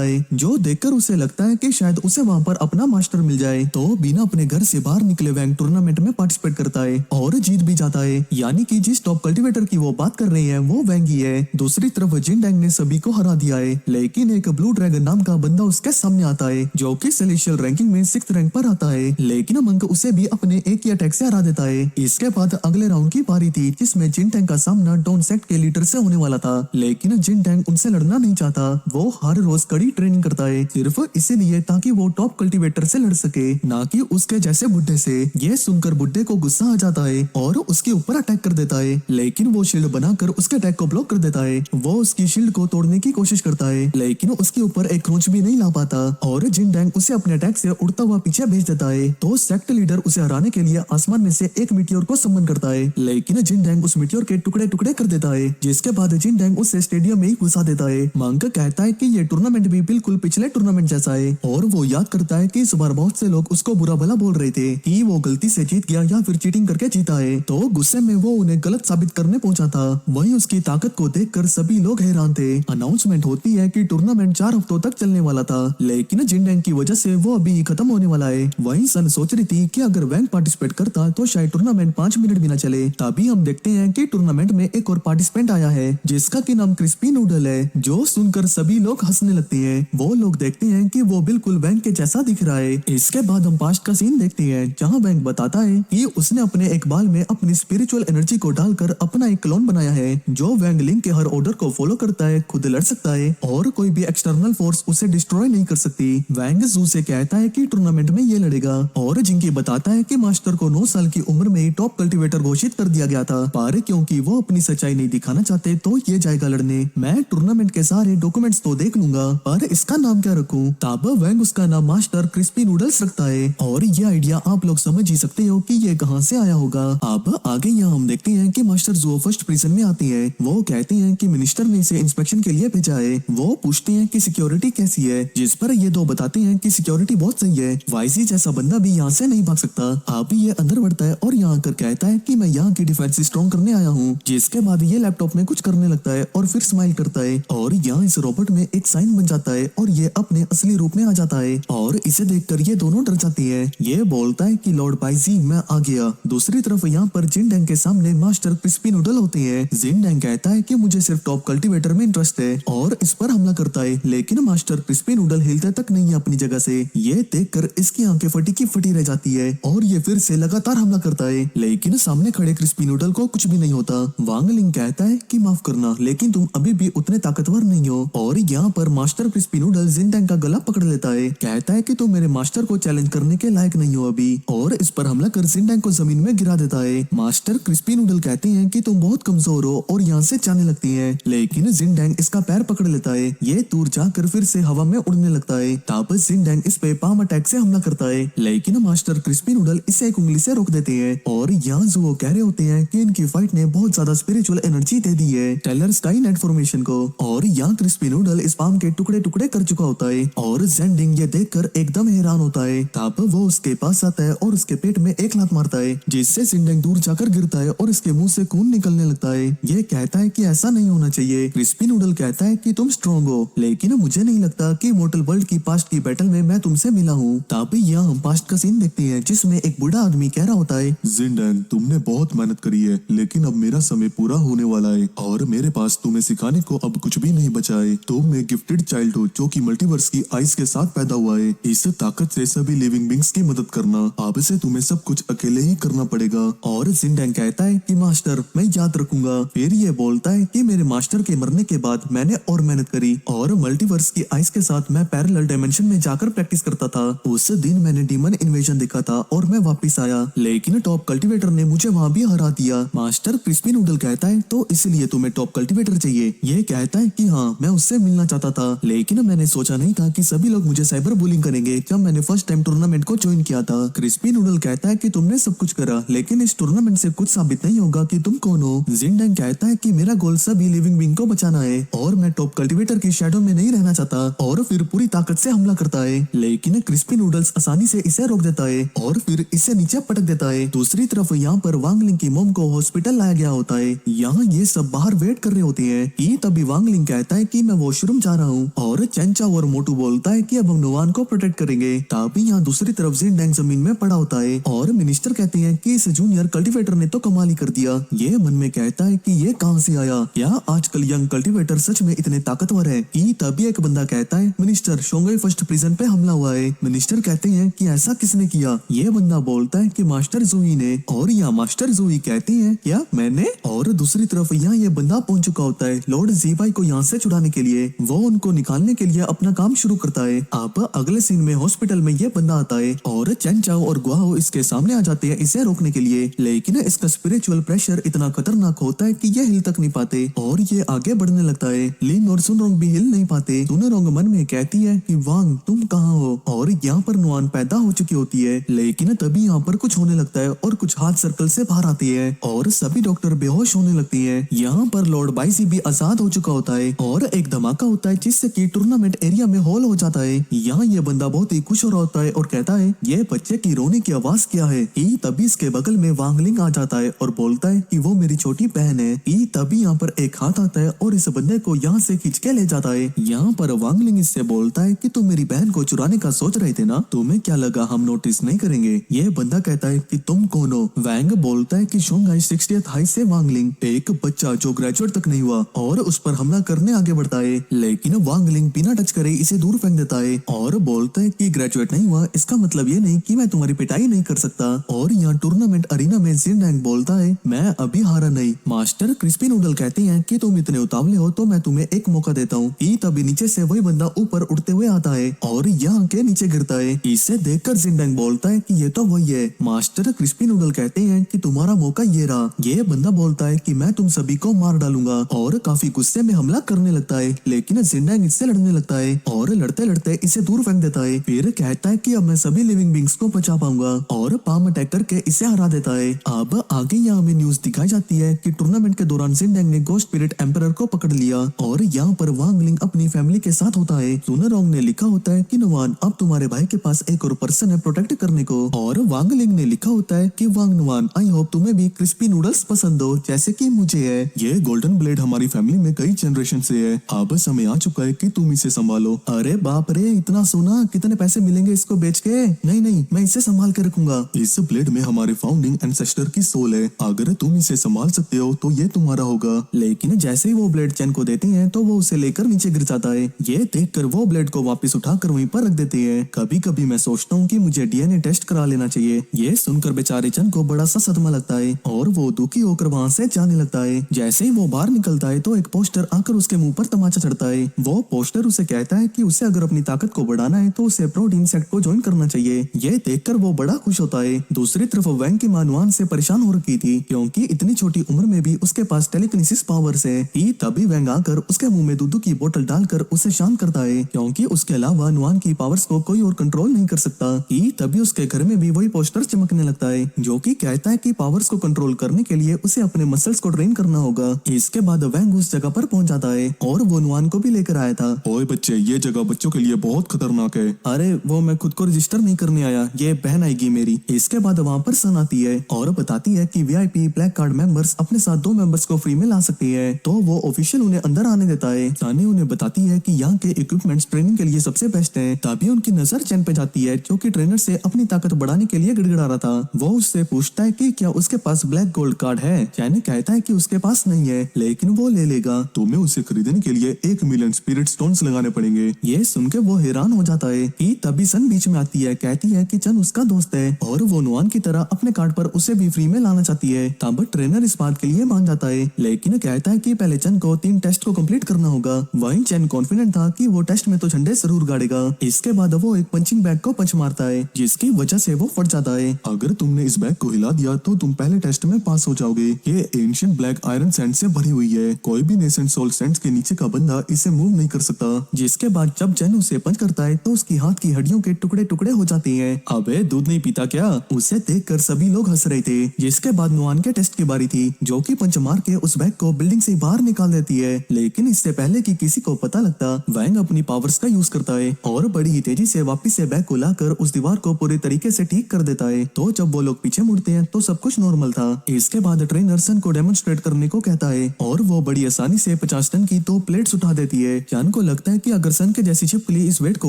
है जो देखकर उसे लगता है कि शायद उसे वहाँ पर अपना मास्टर मिल जाए। तो बिना अपने घर से बाहर निकले वैंग टूर्नामेंट में पार्टिसिपेट करता है और जीत भी जाता है। यानी कि जिस टॉप कल्टीवेटर की वो बात कर रहे हैं वो वैंग ही है। दूसरी तरफ जिंगडैंग ने सभी को हरा दिया है लेकिन एक ब्लू ड्रैगन नाम का बंदा उसके सामने आता है जो कि सेलेशियल रैंकिंग में 6th रैंक पर आता है लेकिन मंक उसे भी अपने एक ही अटैक से हरा देता है। इसके बाद अगले राउंड की बारी थी जिसमें जिंगडैंग का सामना डॉन सेक्ट के लीडर से होने वाला था लेकिन जिंगडैंग उनसे लड़ना नहीं चाहता। वो हर रोज कड़ी ट्रेनिंग करता है सिर्फ इसीलिए ताकि वो टॉप कल्टीवेटर से लड़ सके ना कि उसके जैसे बुड्ढे से। ये सुनकर बुड्ढे को गुस्सा आ जाता है और उसके ऊपर अटैक कर देता है लेकिन वो शील्ड बनाकर उसके अटैक को ब्लॉक कर देता है। वो उसकी शील्ड को तोड़ने की कोशिश करता है लेकिन उसके ऊपर एक क्रोच भी नहीं ला पाता और जिंगडैंग उसे अपने अटैक से उड़ता हुआ पीछे भेज देता है। तो सेक्ट लीडर उसे हराने के लिए आसमान में से एक मीटियोर को समन करता है लेकिन जिंगडैंग उस मीटियोर के टुकड़े टुकड़े कर देता है जिसके बाद जिंगडैंग उसे स्टेडियम में ही घुसा देता है। मंक कहता है कि ये टूर्नामेंट भी बिल्कुल पिछले टूर्नामेंट जैसा है और वो याद करता है कि इस बार बहुत से लोग उसको बुरा भला बोल रहे थे कि वो गलती से जीत गया या फिर चीटिंग करके जीता है। तो गुस्से में वो उन्हें गलत साबित करने पहुंचा था। वहीं उसकी ताकत को देखकर सभी लोग हैरान थे। अनाउंसमेंट होती है कि टूर्नामेंट 4 हफ्तों तक चलने वाला था लेकिन जिंगडैंग की वजह से वो अभी खत्म होने वाला है। वहीं सन सोच रही थी कि अगर वैंग पार्टिसिपेट करता तो शायद टूर्नामेंट 5 मिनट भी न चले। तभी हम देखते हैं कि टूर्नामेंट में एक और पार्टिसिपेंट आया है जिसका की नाम क्रिस्पी नूडल है जो सुनकर सभी लोग हंसने लगते हैं। वो लोग देखते हैं कि वो बिल्कुल वैंग के जैसा दिख रहा है। इसके बाद हम पास्ट का सीन देखते हैं जहाँ वैंग बताता है कि उसने अपने एक बाल में अपनी स्पिरिचुअल एनर्जी को डालकर अपना एक क्लोन बनाया है जो वैंग लिंग के हर ऑर्डर को फॉलो करता है, खुद लड़ सकता है और कोई भी एक्सटर्नल फोर्स उसे डिस्ट्रॉय नहीं कर सकती। वैंग जू से कहता है कि टूर्नामेंट में ये लड़ेगा और जिंकी बताता है है कि मास्टर को 9 साल की उम्र में ही टॉप कल्टीवेटर घोषित कर दिया गया था, पर क्योंकि वो अपनी सच्चाई नहीं दिखाना चाहते तो ये जाएगा लड़ने। मैं टूर्नामेंट के सारे डॉक्यूमेंट्स तो देख लूंगा, पर इसका नाम क्या रखूं? तब वैंग उसका नाम मास्टर क्रिस्पी नूडल्स रखता है और ये आइडिया आप लोग समझ ही सकते हो कि ये कहां से आया होगा। अब आगे यहाँ हम देखते हैं कि मास्टर जो फर्स्ट प्रिजन में आती है, वो कहते हैं कि मिनिस्टर ने इसे इंस्पेक्शन के लिए भेजा है। वो पूछते हैं कि सिक्योरिटी कैसी है, जिस पर ये दो बताते हैं कि सिक्योरिटी बहुत सही है, वाईसी जैसा बंदा भी यहाँ से नहीं भाग सकता। अब ये अंदर बढ़ता है और यहाँ आकर कहता है कि मैं यहाँ की डिफेंस स्ट्रॉन्ग करने आया हूँ, जिसके बाद ये लैपटॉप में कुछ करने लगता है और फिर स्माइल करता है और यहाँ इस रोबोट में एक साइन बन जाता है और ये अपने असली रूप में आ जाता है और इसे देखकर ये दोनों डर जाती है। ये बोलता है कि लॉर्ड बाइजी मैं आ गया। दूसरी तरफ यहाँ पर जिन डैंग के सामने मास्टर क्रिस्पी नूडल होते हैं। जिन डैंग कहता है कि मुझे सिर्फ टॉप कल्टीवेटर में इंटरेस्ट है और इस पर हमला करता है, लेकिन मास्टर क्रिस्पी नूडल हिलते तक नहीं है अपनी जगह से। ये देखकर इसकी आंखें फटी की फटी रह जाती है और ये फिर से लगातार हमला करता है, लेकिन सामने खड़े क्रिस्पी नूडल को कुछ भी नहीं होता। वांग लिंग कहता है कि माफ करना, लेकिन तुम अभी भी उतने ताकतवर नहीं हो। और यहाँ पर मास्टर क्रिस्पी नूडल जिन डैंग का गला पकड़ लेता है, कहता है कि तुम मेरे मास्टर को चैलेंज करने के लायक नहीं हो अभी, और इस पर हमला कर जिन डैंग को जमीन में गिरा देता है। मास्टर क्रिस्पी नूडल कहते हैं कि तुम बहुत कमजोर हो और यहाँ से जाने लगती है, लेकिन जिन डैंग इसका पैर पकड़ लेता है। ये दूर जाकर फिर से हवा में उड़ने लगता है। तब जिन डैंग इस पे पाम अटैक से हमला करता है, लेकिन मास्टर क्रिस्पी नूडल इसे एक उंगली से रोक देते हैं। और यहाँ जो वो कह रहे होते हैं कि इनकी फाइट ने बहुत ज्यादा स्पिरिचुअल एनर्जी दे दी है टेलर स्काई नेट फॉर्मेशन को। और यहाँ क्रिस्पी नूडल इस पाम के टुकड़े टुकड़े कर चुका होता है और जेंडिंग ये देखकर एकदम हैरान होता है। तब वो उसके पास आता है और उसके पेट में एक लात मारता है, जिससे जिंडेंग दूर जाकर गिरता है और इसके मुंह से खून निकलने लगता है। ये कहता है कि ऐसा नहीं होना चाहिए। क्रिस्पी नूडल कहता है कि तुम स्ट्रॉन्ग हो, लेकिन मुझे नहीं लगता कि मोर्टल वर्ल्ड की पास्ट की बैटल में मैं तुमसे मिला हूँ। तब यहाँ हम पास्ट का सीन देखते हैं, जिसमें एक बूढ़ा आदमी कह रहा होता है, जिंडेंग तुमने बहुत मेहनत करी है, लेकिन अब मेरा समय पूरा होने वाला है और मेरे पास तुम्हें सिखाने को अब कुछ भी नहीं बचा है। तुम एक गिफ्टेड चाइल्ड हो जो कि मल्टीवर्स की आइस के साथ पैदा हुआ है। इस ताकत से सभी लिविंग बींग्स की मदद करना, अब से तुम्हें सब कुछ अकेले ही करना पड़ेगा। और जिंडेंग कहता है कि मास्टर मैं याद रखूंगा। फिर ये बोलता है कि मेरे मास्टर के मरने के बाद मैंने और मेहनत करी और मल्टीवर्स की आइस के साथ मैं पैरेलल डायमेंशन में जाकर प्रैक्टिस करता था। उस दिन मैंने डीमन इन्वेजन देखा था और मैं वापस आया, लेकिन टॉप कल्टीवेटर ने मुझे वहाँ भी हरा दिया। मास्टर क्रिस्पी नूडल कहता है तो इसलिए तुम्हें टॉप कल्टीवेटर चाहिए। ये कहता है कि हाँ मैं उससे मिलना चाहता था, लेकिन मैंने सोचा नहीं था कि सभी लोग मुझे साइबर बुलिंग करेंगे जब मैंने फर्स्ट टाइम टूर्नामेंट को ज्वाइन किया था। क्रिस्पी नूडल कहता है कि तुमने सब कुछ करा, लेकिन इस टूर्नामेंट से कुछ साबित नहीं होगा कि तुम कौन हो। जिंडेंग कहता है कि मेरा गोल सभी लिविंग बींग को बचाना है और मैं टॉप कल्टीवेटर की शैडो में नहीं रहना चाहता, और फिर पूरी ताकत से हमला करता है, लेकिन क्रिस्पी नूडल्स आसानी से इसे रोक देता है और फिर इसे नीचे पटक देता है। दूसरी तरफ यहाँ पर वांगलिंग की मोम को हॉस्पिटल लाया गया होता है। यहाँ ये सब बाहर वेट कर रहे होते हैं कि तभी वांगलिंग कहता है कि मैं वॉशरूम जा रहा हूँ और चेंचा और मोटू बोलता है कि अब हम नोवान को प्रोटेक्ट करेंगे। तभी यहाँ दूसरी तरफ जिंडेंग जमीन में पड़ा होता है और मिनिस्टर कहते हैं कि इस जूनियर कल्टीवेटर ने तो कमाल ही कर दिया। ये मन में कहता है कि ये कहाँ से आया, क्या आजकल यंग कल्टीवेटर सच में इतने ताकतवर है? कि तभी एक बंदा कहता है मिनिस्टर शोंगाई फर्स्ट प्रिजन पे हमला हुआ है। मिनिस्टर कहते हैं कि ऐसा किसने किया? ये बंदा बोलता है कि मास्टर जूही ने। और यहाँ मास्टर जूही कहती है क्या मैंने? और दूसरी तरफ यहाँ ये बंदा पहुंच चुका होता है लॉर्ड जीबाई को यहाँ से छुड़ाने के लिए। वो उनको निकालने के लिए अपना काम शुरू करता है। अब अगले सीन में हॉस्पिटल में ये बंदा आता है और चेंचाओ और गुआओ इसके सामने आ जाते हैं इसे रोकने के लिए, लेकिन इसका स्पिरिचुअल प्रेशर इतना खतरनाक होता है कि ये हिल तक नहीं पाते और ये आगे बढ़ने लगता है। लिन और सुनरोंग भी हिल नहीं पाते। सुनरोंग मन में कहती है कि वांग तुम कहाँ हो? और यहाँ पर नुआन पैदा हो चुकी होती है, लेकिन तभी यहाँ पर कुछ होने लगता है और कुछ हाथ सर्कल से बाहर आती है और सभी डॉक्टर बेहोश होने लगती है। यहाँ पर लॉर्ड बाइसी भी आजाद हो चुका होता है और एक धमाका होता है जिससे कि टूर्नामेंट एरिया में हॉल हो जाता है। यहाँ ये बंदा बहुत ही खुश हो रहा होता है और कहता है ये बच्चे की रोने की आवाज क्या है? तभी इसके बगल में वांगलिंग आ जाता है और बोलता है कि वो मेरी छोटी बहन है। तभी यहाँ पर एक हाथ आता है और इस बंदे को यहाँ से खींच के ले जाता है। यहाँ पर वांगलिंग इससे बोलता है कि तुम मेरी बहन को चुराने का सोच रहे थे ना, तुम्हें क्या लगा हम नोटिस नहीं करेंगे? ये बंदा कहता है कि तुम कौन हो? वैंग बोलता है कि शोंगाई 60th हाई से वांगलिंग, एक बच्चा जो ग्रेजुएट तक नहीं हुआ, और उस पर हमला करने आगे बढ़ता है, लेकिन वांगलिंग बिना टच करे इसे दूर फेंक देता है और बोलता है कि ग्रेजुएट नहीं हुआ इसका मतलब ये नहीं कि मैं तुम्हारी पिटाई नहीं कर सकता। और यहाँ टूर्नामेंट अरीना में जिंडेंग बोलता है मैं अभी हारा नहीं। मास्टर क्रिस्पी नूडल कहते हैं कि तुम इतने उतावले हो तो मैं तुम्हें एक मौका देता हूँ। तभी नीचे से वही बंदा ऊपर उड़ते हुए आता है और यहाँ के नीचे गिरता है। इसे देखकर जिंडेंग बोलता है कि ये ये तो वही है। मास्टर क्रिस्पी नूडल कहते हैं कि तुम्हारा मौका ये रहा। ये बंदा बोलता है कि मैं तुम सभी को मार डालूंगा और काफी गुस्से में हमला करने लगता है, लेकिन जिंडैंग इससे लड़ने लगता है और लड़ते लड़ते इसे दूर फेंक देता है। फिर कहता है कि अब मैं सभी लिविंग बींग्स को बचा पाऊंगा और पाम अटैक करके इसे हरा देता है। अब आगे यहाँ हमें न्यूज दिखाई जाती है कि टूर्नामेंट के दौरान जिंडैंग ने गोस्ट स्पिरिट एम्परर को पकड़ लिया और यहाँ पर वांग लिंग अपनी फैमिली के साथ होता है। सुनरोंग ने लिखा होता है कि नवान अब तुम्हारे भाई के पास एक और पर्सन है प्रोटेक्ट करने को, और वांग लिंग ने लिखा होता है कि वांग नवान आई होप तुम्हें भी क्रिस्पी नूडल्स पसंद हो जैसे कि मुझे है। ये गोल्डन ब्लेड हमारी फैमिली में कई जनरेशन से है, अब समय आ चुका है कि तुम इसे संभालो। अरे बाप रे, इतना सोना, कितने पैसे मिलेंगे इसको बेच के? नहीं नहीं, मैं इसे संभाल के रखूंगा। इस ब्लेड में हमारे फाउंडिंग एंसेस्टर की सोल है, अगर तुम इसे संभाल सकते हो तो ये तुम्हारा होगा। लेकिन जैसे ही वो ब्लेड चैन को देते हैं तो वो उसे लेकर नीचे गिर जाता है। ये देखकर वो ब्लेड को वापस उठाकर वहीं पर रख देते हैं। कभी कभी मैं सोचता हूँ कि मुझे डीएनए टेस्ट करा लेना चाहिए। ये सुनकर बेचारे चन को बड़ा सा सदमा लगता है और वो दुखी होकर वहाँ से जाने लगता है। जैसे ही वो बाहर निकलता है तो एक पोस्टर आकर उसके मुंह पर तमाचा चढ़ता है। वो पोस्टर उसे कहता है कि उसे अगर अपनी ताकत को बढ़ाना है तो उसे प्रोटीन सेक्ट को ज्वाइन करना चाहिए। ये देखकर वो बड़ा खुश होता है। दूसरी तरफ वैंग की मानवान से परेशान हो रखी थी क्योंकि इतनी छोटी उम्र में भी उसके पास टेलीकिनेसिस पावर्स है। तभी वैंग आकर उसके मुंह में दूध की बोतल डालकर उसे शांत करता है क्योंकि उसके अलावा नुआन की पावर्स को कोई और कंट्रोल नहीं कर सकता। तभी उसके घर में भी वही पोस्टर चमकने लगता है जो कि कहता है कि पावर्स को कंट्रोल करने के लिए उसे अपने मसल्स को ट्रेन करना होगा। इसके बाद वैंग उस जगह पर पहुंच जाता है और वो नुआन को भी लेकर आया था। ओए बच्चे, ये जगह बच्चों के लिए बहुत खतरनाक है। अरे वो मैं खुद को रजिस्टर नहीं करने आया, ये बहन आएगी मेरी। इसके बाद वहाँ पर सन आती है और बताती है कि वीआईपी ब्लैक कार्ड मेंबर्स अपने साथ 2 मेंबर्स को फ्री में ला सकती है। तो वो ऑफिशियल उन्हें अंदर आने देता है। सानी उन्हें बताती है कि यहाँ के इक्विपमेंट्स ट्रेनिंग के लिए सबसे बेस्ट हैं। तभी उनकी नजर चैन पे जाती है जो कि ट्रेनर से अपनी ताकत बढ़ाने के लिए गिड़गिड़ा रहा था। वो उससे पूछता है कि क्या उसके पास ब्लैक गोल्ड कार्ड है। चैन कहता है कि उसके पास नहीं है लेकिन वो ले लेगा। तुम्हें उसे खरीदने के लिए 1 मिलियन स्पिरिट स्टोन्स लगाने पड़ेंगे। ये सुन के वो हैरान हो जाता है कि तभी सन बीच में आती है, कहती है कि चन उसका दोस्त है और वो नुआन की तरह अपने कार्ड पर उसे भी फ्री में लाना चाहती है। तब ट्रेनर इस बात के लिए मान जाता है लेकिन कहता है कि पहले चन को 3 टेस्ट को कंप्लीट करना होगा। वहीं चैन कॉन्फिडेंट था कि वो टेस्ट में तो झंडे जरूर गाड़ेगा। इसके बाद वो एक पंचिंग बैग को पंच मारता है जिसकी वजह से वो फट जाता है। अगर तुमने इस बैग को हिला दिया तो तुम पहले टेस्ट में पास हो जाओगे। ये एंशिएंट ब्लैक आयरन सैंड से भरी हुई है, कोई भी नेसेंट सोल सैंड्स के नीचे का बंदा इसे मूव नहीं कर सकता। जिसके बाद जब चैन उसे पंच करता है तो उसकी हाथ की हड्डियों के टुकड़े टुकड़े हो जाते हैं। अबे दूध नहीं पीता क्या? उसे देखकर सभी लोग हंस रहे थे। जिसके बाद नुआन के टेस्ट की बारी थी जो कि पंच मार के उस बैग को बिल्डिंग से बाहर निकाल देती है। लेकिन इससे पहले कि किसी को पता लगता वैंग अपनी पावर्स का यूज करता है और बड़ी ही तेजी से वापस से बैग को लाकर उस दीवार को पूरी तरीके से ठीक कर देता है। तो जब वो लोग पीछे मुड़ते हैं तो सब कुछ नॉर्मल था। इसके बाद ट्रेनर सन को डेमोन्स्ट्रेट करने को कहता है और वो बड़ी आसानी से 50 टन की 2 प्लेट्स उठा देती है। चैन को लगता है कि अगर सन के जैसी छिपकली इस वेट को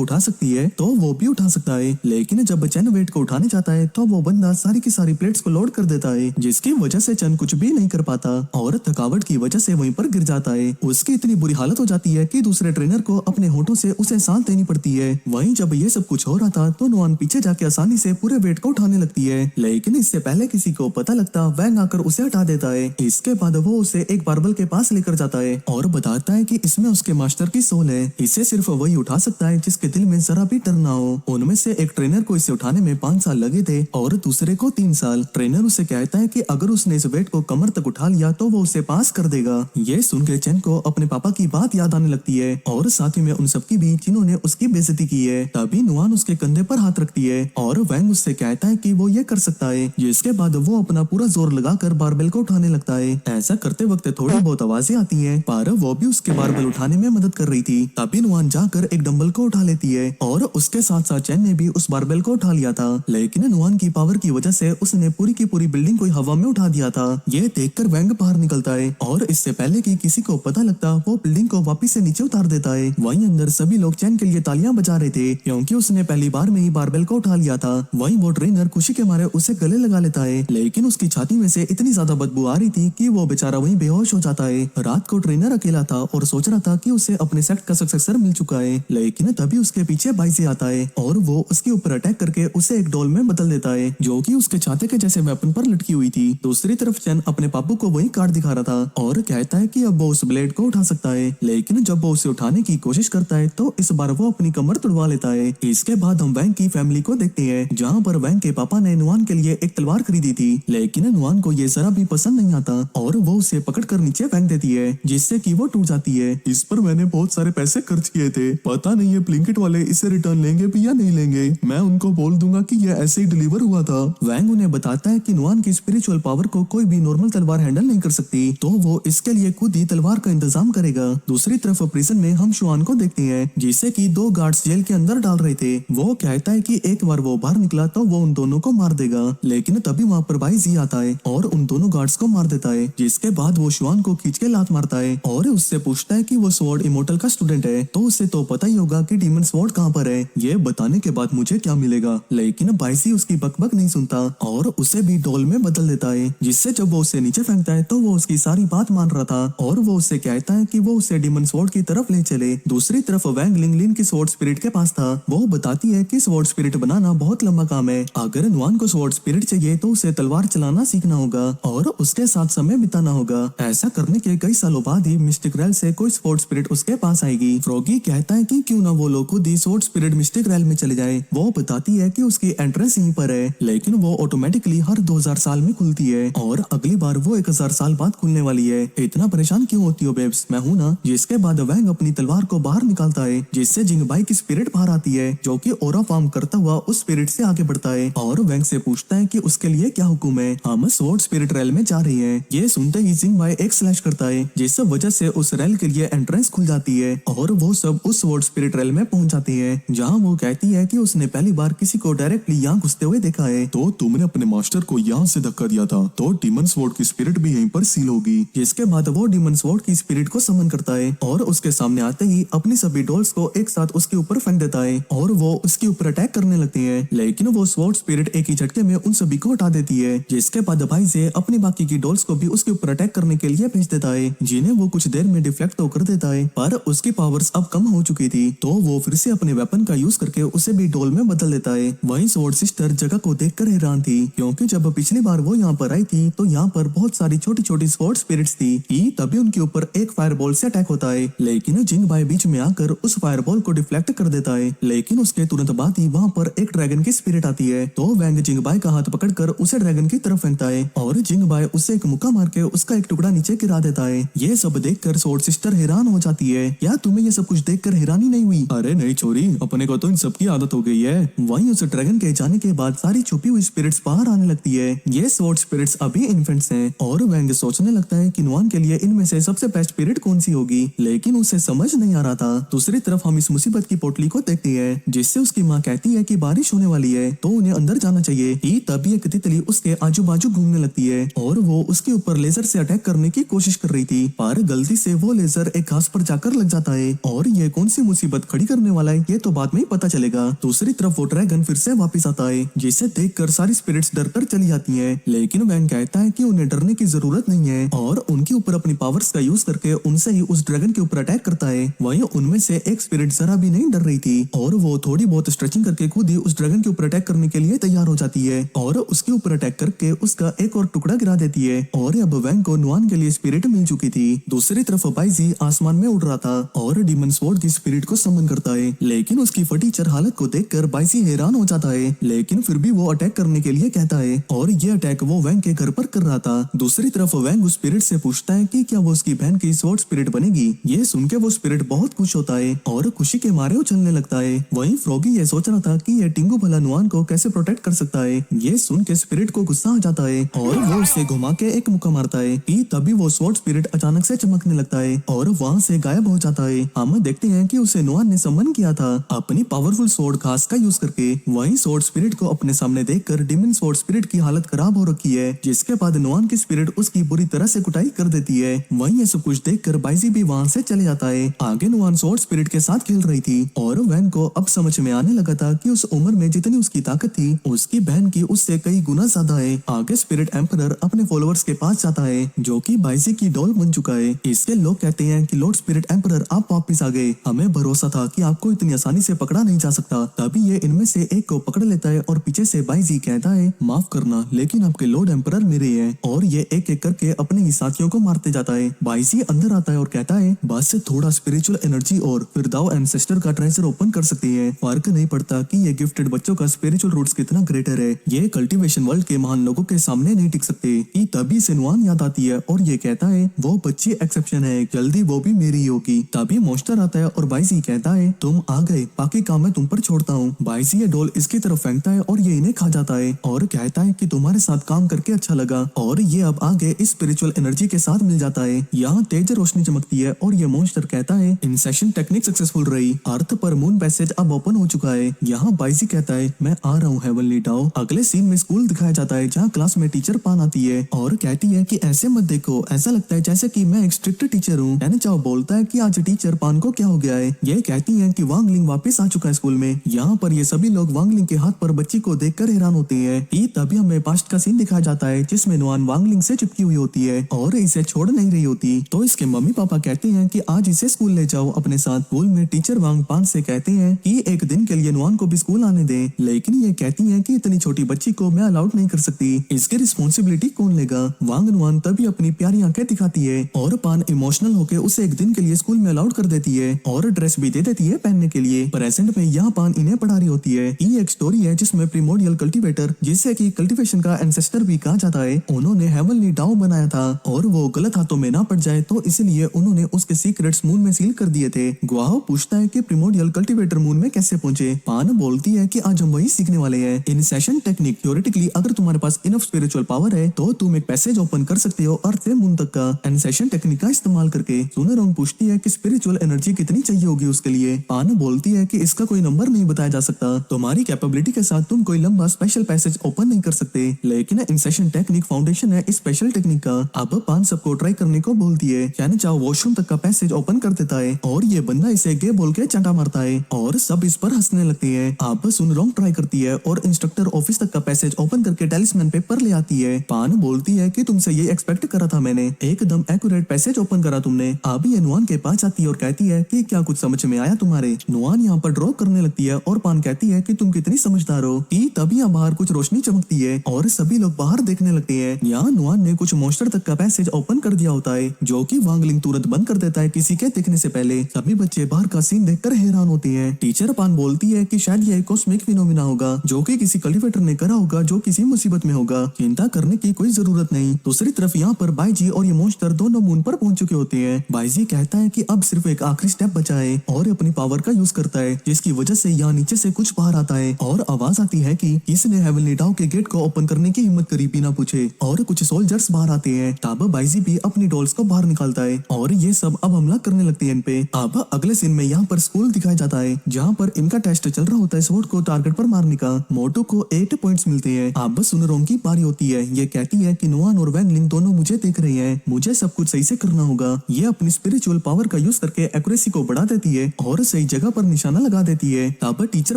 उठा सकती है तो वो भी उठा सकता है। लेकिन जब चैन वेट को उठाने जाता है तो वो बंदा सारी की सारी प्लेट्स को लोड कर देता है जिसकी वजह से चैन कुछ भी नहीं कर पाता और थकावट की वजह से वहीं पर गिर जाता है। उसकी इतनी बुरी हालत हो जाती है कि दूसरे ट्रेनर को अपने होठों से उसे सांस देनी पड़ती है। वहीं जब ये सब कुछ हो रहा था तो नुआन पीछे जाके आसानी से पूरे वेट को उठाने लगती है लेकिन इससे पहले किसी को पता लगता वैंग आकर उसे हटा देता है। इसके बाद वो उसे एक बार्बल के पास लेकर जाता है और बताता है कि इसमें उसके मास्टर की सोल है, इसे सिर्फ वही उठा सकता है जिसके दिल में जरा भी डर ना हो। उनमें से एक ट्रेनर को इसे उठाने में 5 साल लगे थे और दूसरे को 3 साल। ट्रेनर उसे कहता है कि अगर उसने इस वेट को कमर तक उठा लिया तो वो उसे पास कर देगा। ये सुनकर चैन को अपने पापा की बात याद आने लगती है और साथ ही में उन सबकी भी जिन्होंने उसकी बेइज्जती की है। तभी नुआन उसके कंधे पर हाथ रखती है और वैंग उससे कहता है कि वो ये कर सकता है। जिसके बाद वो अपना पूरा जोर लगाकर बारबेल को उठाने लगता है। ऐसा करते वक्त थोड़ी बहुत आवाजें आती हैं पर वो भी उसके बारबेल उठाने में मदद कर रही थी। तभी नुआन जाकर एक डंबल को उठा लेती है और उसके साथ साथ चैन ने भी उस बारबेल को उठा लिया था। लेकिन नुआन की पावर की वजह से उसने पूरी की पूरी बिल्डिंग को हवा में उठा दिया था। ये देखकर वैंग बाहर निकलता है और इससे पहले कि किसी को पता लगता वो बिल्डिंग को वापस से नीचे उतार देता है। वहीं अंदर सभी लोग चैन के लिए तालियां बजा रहे थे क्योंकि उसने पहली बार में ही बारबेल को उठा लिया था। वहीं वो ट्रेनर खुशी के मारे उसे गले लगा लेता है लेकिन उसकी छाती में से इतनी ज्यादा बदबू आ रही थी कि वो बेचारा वहीं बेहोश हो जाता है। रात को ट्रेनर अकेला था और सोच रहा था कि उसे अपने सेक्ट का सक्सेसर मिल चुका है लेकिन तभी उसके पीछे बाइसे आता है और वो उसके ऊपर अटैक करके उसे एक डॉल में बदल देता है जो कि उसके छाते के जैसे वेपन पर लटकी हुई थी। दूसरी तरफ चैन अपने पापू को वही कार्ड दिखा रहा था और कहता है कि अब वो उस ब्लेड को उठा सकता है। लेकिन जब वो उसे उठाने की कोशिश करता है तो इस बार वो अपनी कमर तुड़वा लेता है। इसके बाद हम वैंग की फैमिली को देखते हैं जहाँ जहाँ पर वैंग के पापा ने नुआन के लिए एक तलवार खरीदी थी, लेकिन नुआन को ये जरा भी पसंद नहीं आता और वो उसे पकड़कर नीचे फेंक देती है, जिससे कि वो टूट जाती है। इस पर मैंने बहुत सारे पैसे खर्च किए थे, पता नहीं ये ब्लिंकिट वाले इसे रिटर्न लेंगे भी या नहीं लेंगे। मैं उनको बोल दूंगा कि ये ऐसे ही डिलीवर हुआ था। वैंग उन्हें बताता है कि नुआन की स्पिरिचुअल पावर को कोई भी नॉर्मल तलवार हैंडल नहीं कर सकती, तो वो इसके लिए खुद ही तलवार का इंतजाम करेगा। दूसरी तरफ प्रिजन में हम शुआन को देखते हैं, जिसे कि 2 गार्ड्स जेल के अंदर डाल रहे थे। वो कहता है कि एक बार वो बाहर निकला तो वो उन दोनों को मार देगा, लेकिन तभी वहाँ पर भाई जी आता है और उन दोनों गार्ड्स को मार देता है। जिसके बाद वो शुआन को खींच के लात मारता है और उससे पूछता है कि वो स्वॉर्ड इमोर्टल का स्टूडेंट है, तो उसे तो पता ही होगा कि डीमन स्वॉर्ड कहाँ पर है। ये बताने के बाद मुझे क्या मिलेगा, लेकिन बाइसी उसकी बकबक नहीं सुनता और उसे भी डॉल में बदल देता है, जिससे जब वो उसे नीचे फेंकता है तो वो उसकी सारी बात मान रहा था और वो उससे कहता है कि वो उसे डीमन स्वॉर्ड की तरफ ले चले। दूसरी तरफ वैंग लिंगलिन की स्वॉर्ड स्पिरिट के पास था। वो बताती है कि स्वॉर्ड स्पिरिट बनाना बहुत लंबा काम है। अगर नुआन को स्वॉर्ड स्पिरिट चाहिए तो उसे तलवार चलाना सीखना होगा और उसके साथ समय बिताना होगा। ऐसा करने के कई सालों बाद ही मिस्टिक रेल से कोई स्वॉर्ड स्पिरिट उसके पास आएगी। फ्रॉगी कहता है कि क्यों ना वो लोग खुद ही स्वॉर्ड स्पिरिट मिस्टिक रेल में चले जाए। वो बताती है कि उसकी एंट्रेंस यहीं पर है, लेकिन वो ऑटोमेटिकली हर 2000 साल में खुलती है और अगली बार वो 1000 साल बाद खुलने वाली है। इतना परेशान क्यों होती हो बेब्स, मैं हूँ ना। जिसके बाद वैंग अपनी तलवार को बाहर निकालता है, जिससे जिंगबाई की स्पिरिट बाहर आती है, जो कि ऑरा फॉर्म करता हुआ उस स्पिरिट से आगे बढ़ता है और वैंग से पूछता है कि उसके लिए क्या हुक्म है। हम स्वॉर्ड स्पिरिट रेल में जा रही हैं। ये सुनते ही जिंगबाई एक स्लैश करता है, जिस वजह से उस रेल के लिए एंट्रेंस खुल जाती है और वो सब उस स्वॉर्ड स्पिरिट रेल में पहुंच जाती है, जहाँ वो कहती है कि उसने पहली बार किसी को डायरेक्टली यहाँ घुसते हुए देखा है। तो तुमने अपने मास्टर को यहाँ से धक्का दिया था, तो डीमन स्वॉर्ड की स्पिरिट भी यहीं पर सील होगी। जिसके बाद वो डीमन स्वॉर्ड की स्पिरिट को समन करता है और उसके सामने आते ही अपनी सभी डॉल्स को एक साथ उसके ऊपर फेंक देता है और वो उसके ऊपर अटैक करने लगती है, लेकिन वो स्वॉर्ड स्पिरिट एक ही झटके में उन सभी को हटा देती है। जिसके बाद भाई से अपनी बाकी की डॉल्स को भी उसके ऊपर अटैक करने के लिए भेज देता है, जिन्हें वो कुछ देर में डिफ्लेक्ट तो कर देता है, पर उसकी पावर्स अब कम हो चुकी थी, तो वो फिर से अपने वेपन का यूज करके उसे भी डॉल में बदल देता है। वहीं स्वॉर्ड सिस्टर जगह को देखकर हैरान थी, क्योंकि जब पिछली बार वो यहाँ पर आई थी तो यहाँ पर बहुत सारी छोटी छोटी स्वॉर्ड स्पिरिट्स थी कि तभी उनके ऊपर एक फायरबॉल से अटैक होता है, लेकिन जिंगबाई बीच में आकर उस फायरबॉल को डिफ्लेक्ट कर देता है। लेकिन उसके तुरंत बाद ही वहाँ पर एक ड्रैगन की स्पिरिट आती है, तो वैंग जिंगबाई का हाथ पकड़कर उसे ड्रैगन की तरफ फेंकता है और जिंगबाई उसे एक मुक्का मार के उसका एक टुकड़ा नीचे गिरा देता है। ये सब देखकर स्वॉर्ड सिस्टर हैरान हो जाती है। क्या तुम्हें ये सब कुछ देखकर हैरानी नहीं हुई? अरे नहीं छोरी, अपने को तो इन सबकी आदत हो गई है। वहीं उस ड्रैगन के जाने के बाद सारी छुपी हुई स्पिरिट्स बाहर आने लगती है। ये स्वॉर्ड स्पिरिट्स अभी इन्फेंट्स हैं और वैंग सोचने लगता है कि नुआन के लिए इनमें से सबसे बेस्ट स्पिरिट कौन सी होगी, लेकिन उसे समझ नहीं आ रहा था। दूसरी तरफ हम इस मुसीबत की पोटली को देखते हैं, जिससे उसकी माँ कहती है कि बारिश होने वाली है तो उन्हें अंदर जाना चाहिए। ही तभी एक तितली उसके आजू बाजू घूमने लगती है और वो उसके ऊपर लेजर से अटैक करने की कोशिश कर रही थी, पर गलती से वो लेजर एक घास पर जाकर लग जाता है और ये कौन सी मुसीबत खड़ी करने वाला है ये तो बाद में ही पता चलेगा। दूसरी तरफ वो ड्रैगन फिर से वापस आता है, जिसे देखकर सारी स्पिरिट्स डरकर चली जाती हैं, लेकिन वैंग कहता है कि उन्हें डरने की जरूरत नहीं है और उनके ऊपर अपनी पावर्स का यूज करके उनसे ही उस ड्रैगन के ऊपर अटैक करता है। वहीं उनमें से एक स्पिरिट जरा भी नहीं डर रही थी और वो थोड़ी बहुत स्ट्रेचिंग करके खुद ही उस ड्रैगन के ऊपर अटैक करने के लिए तैयार हो जाती है और उसके ऊपर अटैक करके उसका एक और टुकड़ा गिरा देती है और अब वैंग को नुआन के लिए स्पिरिट मिल चुकी थी। दूसरी तरफ बाइजी आसमान में उड़ रहा था और डीमन स्वॉर्ड की स्पिरिट को समन करता है, लेकिन उसकी फटीचर हालत को देखकर बाइजी हैरान हो जाता है, लेकिन फिर भी वो अटैक करने के लिए कहता है और ये अटैक वो वैंग के घर पर कर रहा था। दूसरी तरफ वैंग उस स्पिरिट से पूछता है कि क्या वो उसकी बहन की स्वॉर्ड स्पिरिट बनेगी। ये सुन के वो स्पिरिट बहुत खुश होता है और खुशी के मारे उछलने लगता है। वहीं फ्रॉगी ये सोच रहा था कि ये टिंगू भला नुआन को कैसे प्रोटेक्ट कर सकता है। ये सुन के स्पिरिट को गुस्सा आ जाता है और वो उसे घुमा के एक मुक्का मारता है कि तभी वो स्वॉर्ड स्पिरिट अचानक से चमकने लगता है और वहाँ से गायब हो जाता है। हम देखते हैं कि उसे नुआन ने समन किया था अपनी पावरफुल स्वॉर्ड घास का यूज करके। वहीं स्वॉर्ड स्पिरिट को अपने सामने देखकर डीमन स्वॉर्ड स्पिरिट की हालत खराब हो रखी है, जिसके बाद नुआन की स्पिरिट उसकी बुरी तरह से कुटाई कर देती है। वहीं ये सब कुछ देखकर बाइजी भी वहाँ से चले जाता है। आगे नुआन स्वॉर्ड स्पिरिट के साथ खेल रही थी और वैंग को अब समझ में आने लगा था कि उस उम्र में जितनी उसकी ताकत थी उसकी बहन की उससे कई गुना ज्यादा है। आगे स्पिरिट एम्परर अपने फॉलोअर्स के पास जाता है, जो कि बाइजी की डॉल बन चुका है। इसके लोग कहते हैं कि लॉर्ड स्पिरिट एम्परर आप वापिस आ गए, हमें भरोसा था कि आपको इतनी आसानी से पकड़ा नहीं जा सकता। तभी ये इनमें से एक को पकड़ लेता है और पीछे से बाइजी कहता है माफ करना, लेकिन आपके लॉर्ड एम्परर मेरे हैं, और ये एक एक करके अपने ही साथियों को मारते जाता है। बाइजी अंदर आता है और कहता है बस थोड़ा स्पिरिचुअल एनर्जी और फिर दाओ एंसेस्टर का ट्रेजर ओपन कर सकती है, फर्क नहीं पड़ता कि ये गिफ्टेड बच्चों का स्पिरिचुअल रूट्स कितना ग्रेटर है, ये कल्टीवेशन वर्ल्ड के महान लोगों के सामने नहीं टिक सकते। कि तभी से नुआन याद आती है और ये कहता है वो बच्ची एक्सेप्शन है, जल्दी वो भी मेरी होगी। तभी मॉन्स्टर आता है और बाइजी कहता है तुम आ गए, बाकी काम मैं तुम पर छोड़ता हूँ। बाइजी ये डॉल इसकी तरफ फेंकता है और ये इन्हें खा जाता है और कहता है कि तुम्हारे साथ काम करके अच्छा लगा, और ये अब आगे इस स्पिरिचुअल एनर्जी के साथ मिल जाता है। यहाँ तेज रोशनी चमकती है और ये मॉन्स्टर कहता है इंसेशन टेक्निक सक्सेसफुल रही, अर्थ पर मून पैसेज अब ओपन हो चुका है। यहाँ बाइजी कहता है मैं आ रहा हूँ हेवनली डाओ। अगले सीन में स्कूल दिखाया जाता है जहाँ क्लास में टीचर पान आती है और कहती है कि ऐसे मत देखो, ऐसा लगता है जैसे कि मैं एक स्ट्रिक्ट टीचर हूँ। यानी चाओ बोलता है कि आज टीचर पान को क्या हो गया है। ये कहती है कि वांग लिंग वापस आ चुका है स्कूल में। यहाँ पर ये सभी लोग वांग लिंग के हाथ पर बच्ची को देखकर हैरान होते हैं। कि तभी हमें पास्ट का सीन दिखाया जाता है जिसमें नुआन वांग लिंग से चिपकी हुई होती है और इसे छोड़ नहीं रही होती। तो इसके मम्मी पापा कहते हैं कि आज इसे स्कूल ले जाओ अपने साथ। स्कूल में टीचर वांग पान से कहते हैं कि एक दिन के लिए नुआन को भी स्कूल आने दे, लेकिन ये कहती है कि इतनी छोटी बच्ची को मैं अलाउड नहीं कर सकती, इसकी रिस्पॉन्सिबिलिटी कौन लेगा। वांग नुआन तभी अपनी प्यारी आंखें दिखाती है और पान इमोशनल होकर उसे एक दिन के लिए स्कूल में अलाउड कर देती है और ड्रेस भी दे देती है पहनने के लिए। प्रेजेंट में यहाँ पान इन्हें पढ़ा रही होती है। ये एक स्टोरी है जिसमें प्रिमोडियल कल्टीवेटर, जिसे कि कल्टीवेशन का एंसेस्टर भी कहा जाता है, उन्होंने हेवनली डाओ बनाया था और वो गलत हाथों में ना पड़ जाए तो इसलिए उन्होंने उसके सीक्रेट्स मून में सील कर दिए थे। ग्वाहो पूछता है कि प्रिमोडियल कल्टीवेटर मून में कैसे पहुंचे। पान बोलती है कि आज हम वही सीखने वाले हैं। इनिशिएशन टेक्निक, थ्योरेटिकली अगर तुम्हारे पास इनफ स्पिरिचुअल पावर है तो तुम एक पैसेज ओपन कर सकते हो अर्थ से मून तक का। इनिशिएशन टेक्निक का इस्तेमाल करके सुनरोंग पूछती है कि स्पिरिचुअल एनर्जी कितनी चाहिए होगी उसके लिए। पान बोलती है कि इसका कोई नंबर नहीं बताया जा सकता, तुम्हारी कैपेबिलिटी के साथ तुम कोई लंबा स्पेशल पैसेज ओपन नहीं कर सकते, लेकिन इनिशिएशन टेक्निक फाउंडेशन है इस स्पेशल टेक्निक का। अब पान सबको ट्राई करने को बोलती है। यानी चाहो वॉशरूम तक का पैसेज ओपन कर देता है और ये बंदा इसे गे बोल के चांटा मारता है और सब इस पर हंसने लगते हैं। अब सुनरोंग ट्राई करती है और इंस्ट्रक्टर ऑफिस तक का पैसेज ओपन करके टेलिस्मैन पेपर ले आती है। पान बोलती है कि तुमसे ये एक्सपेक्ट करा था मैंने, एकदम एक्यूरेट पैसेज ओपन करा तुमने। अब ये नुआन के पास आती है और कहती है कि क्या कुछ समझ में आया तुम्हारे। नुआन यहाँ पर ड्रॉ करने लगती है और पान कहती है कि तुम कितनी समझदार हो। कि तभी यहाँ बाहर कुछ रोशनी चमकती है और सभी लोग बाहर देखने लगते हैं। यहाँ नुआन ने कुछ मॉन्स्टर तक का पैसेज ओपन कर दिया होता है जो कि वांग लिंग तुरंत बंद कर देता है किसी के देखने से पहले। सभी बच्चे बाहर का सीन देखकर हैरान होते हैं। टीचर पान बोलती है कि शायद यह कॉस्मिक फिनोमिना होगा जो कि किसी कल्टीवेटर ने करा होगा जो किसी मुसीबत में होगा, चिंता करने की कोई जरूरत नहीं। दूसरी तरफ यहाँ पर बाईजी और ये मॉन्स्टर दोनों मून पर पहुंच चुके होते हैं। बाईजी कहता है कि अब सिर्फ एक आखिरी स्टेप बचा है और अपनी पावर का यूज करता है जिसकी वजह से यहाँ नीचे से कुछ बाहर आता है और आवाज आती है कि किसने हेवनली डाओ के गेट को ओपन करने की हिम्मत करी बिना पूछे, और कुछ सोल्जर्स बाहर आते हैं। तब बाईजी भी अपनी डॉल्स को बाहर निकालता है और ये सब अब हमला करने लगते हैं इन पे। अब अगले सीन में यहाँ पर स्कूल दिखाया जाता है जहाँ पर इनका टेस्ट चल रहा होता है स्वॉर्ड को टारगेट पर मारने का। मोटो को 8 पॉइंट्स मिलते हैं। अब सुनरोंग की बारी होती है। ये कहती है कि नुआन और वैंग लिंग दोनों मुझे देख रहे हैं, मुझे सब कुछ सही से करना होगा। ये अपनी स्पिरिचुअल पावर का यूज करके एक्यूरेसी को बढ़ा देती है और सही जगह पर निशाना लगा देती है। तब टीचर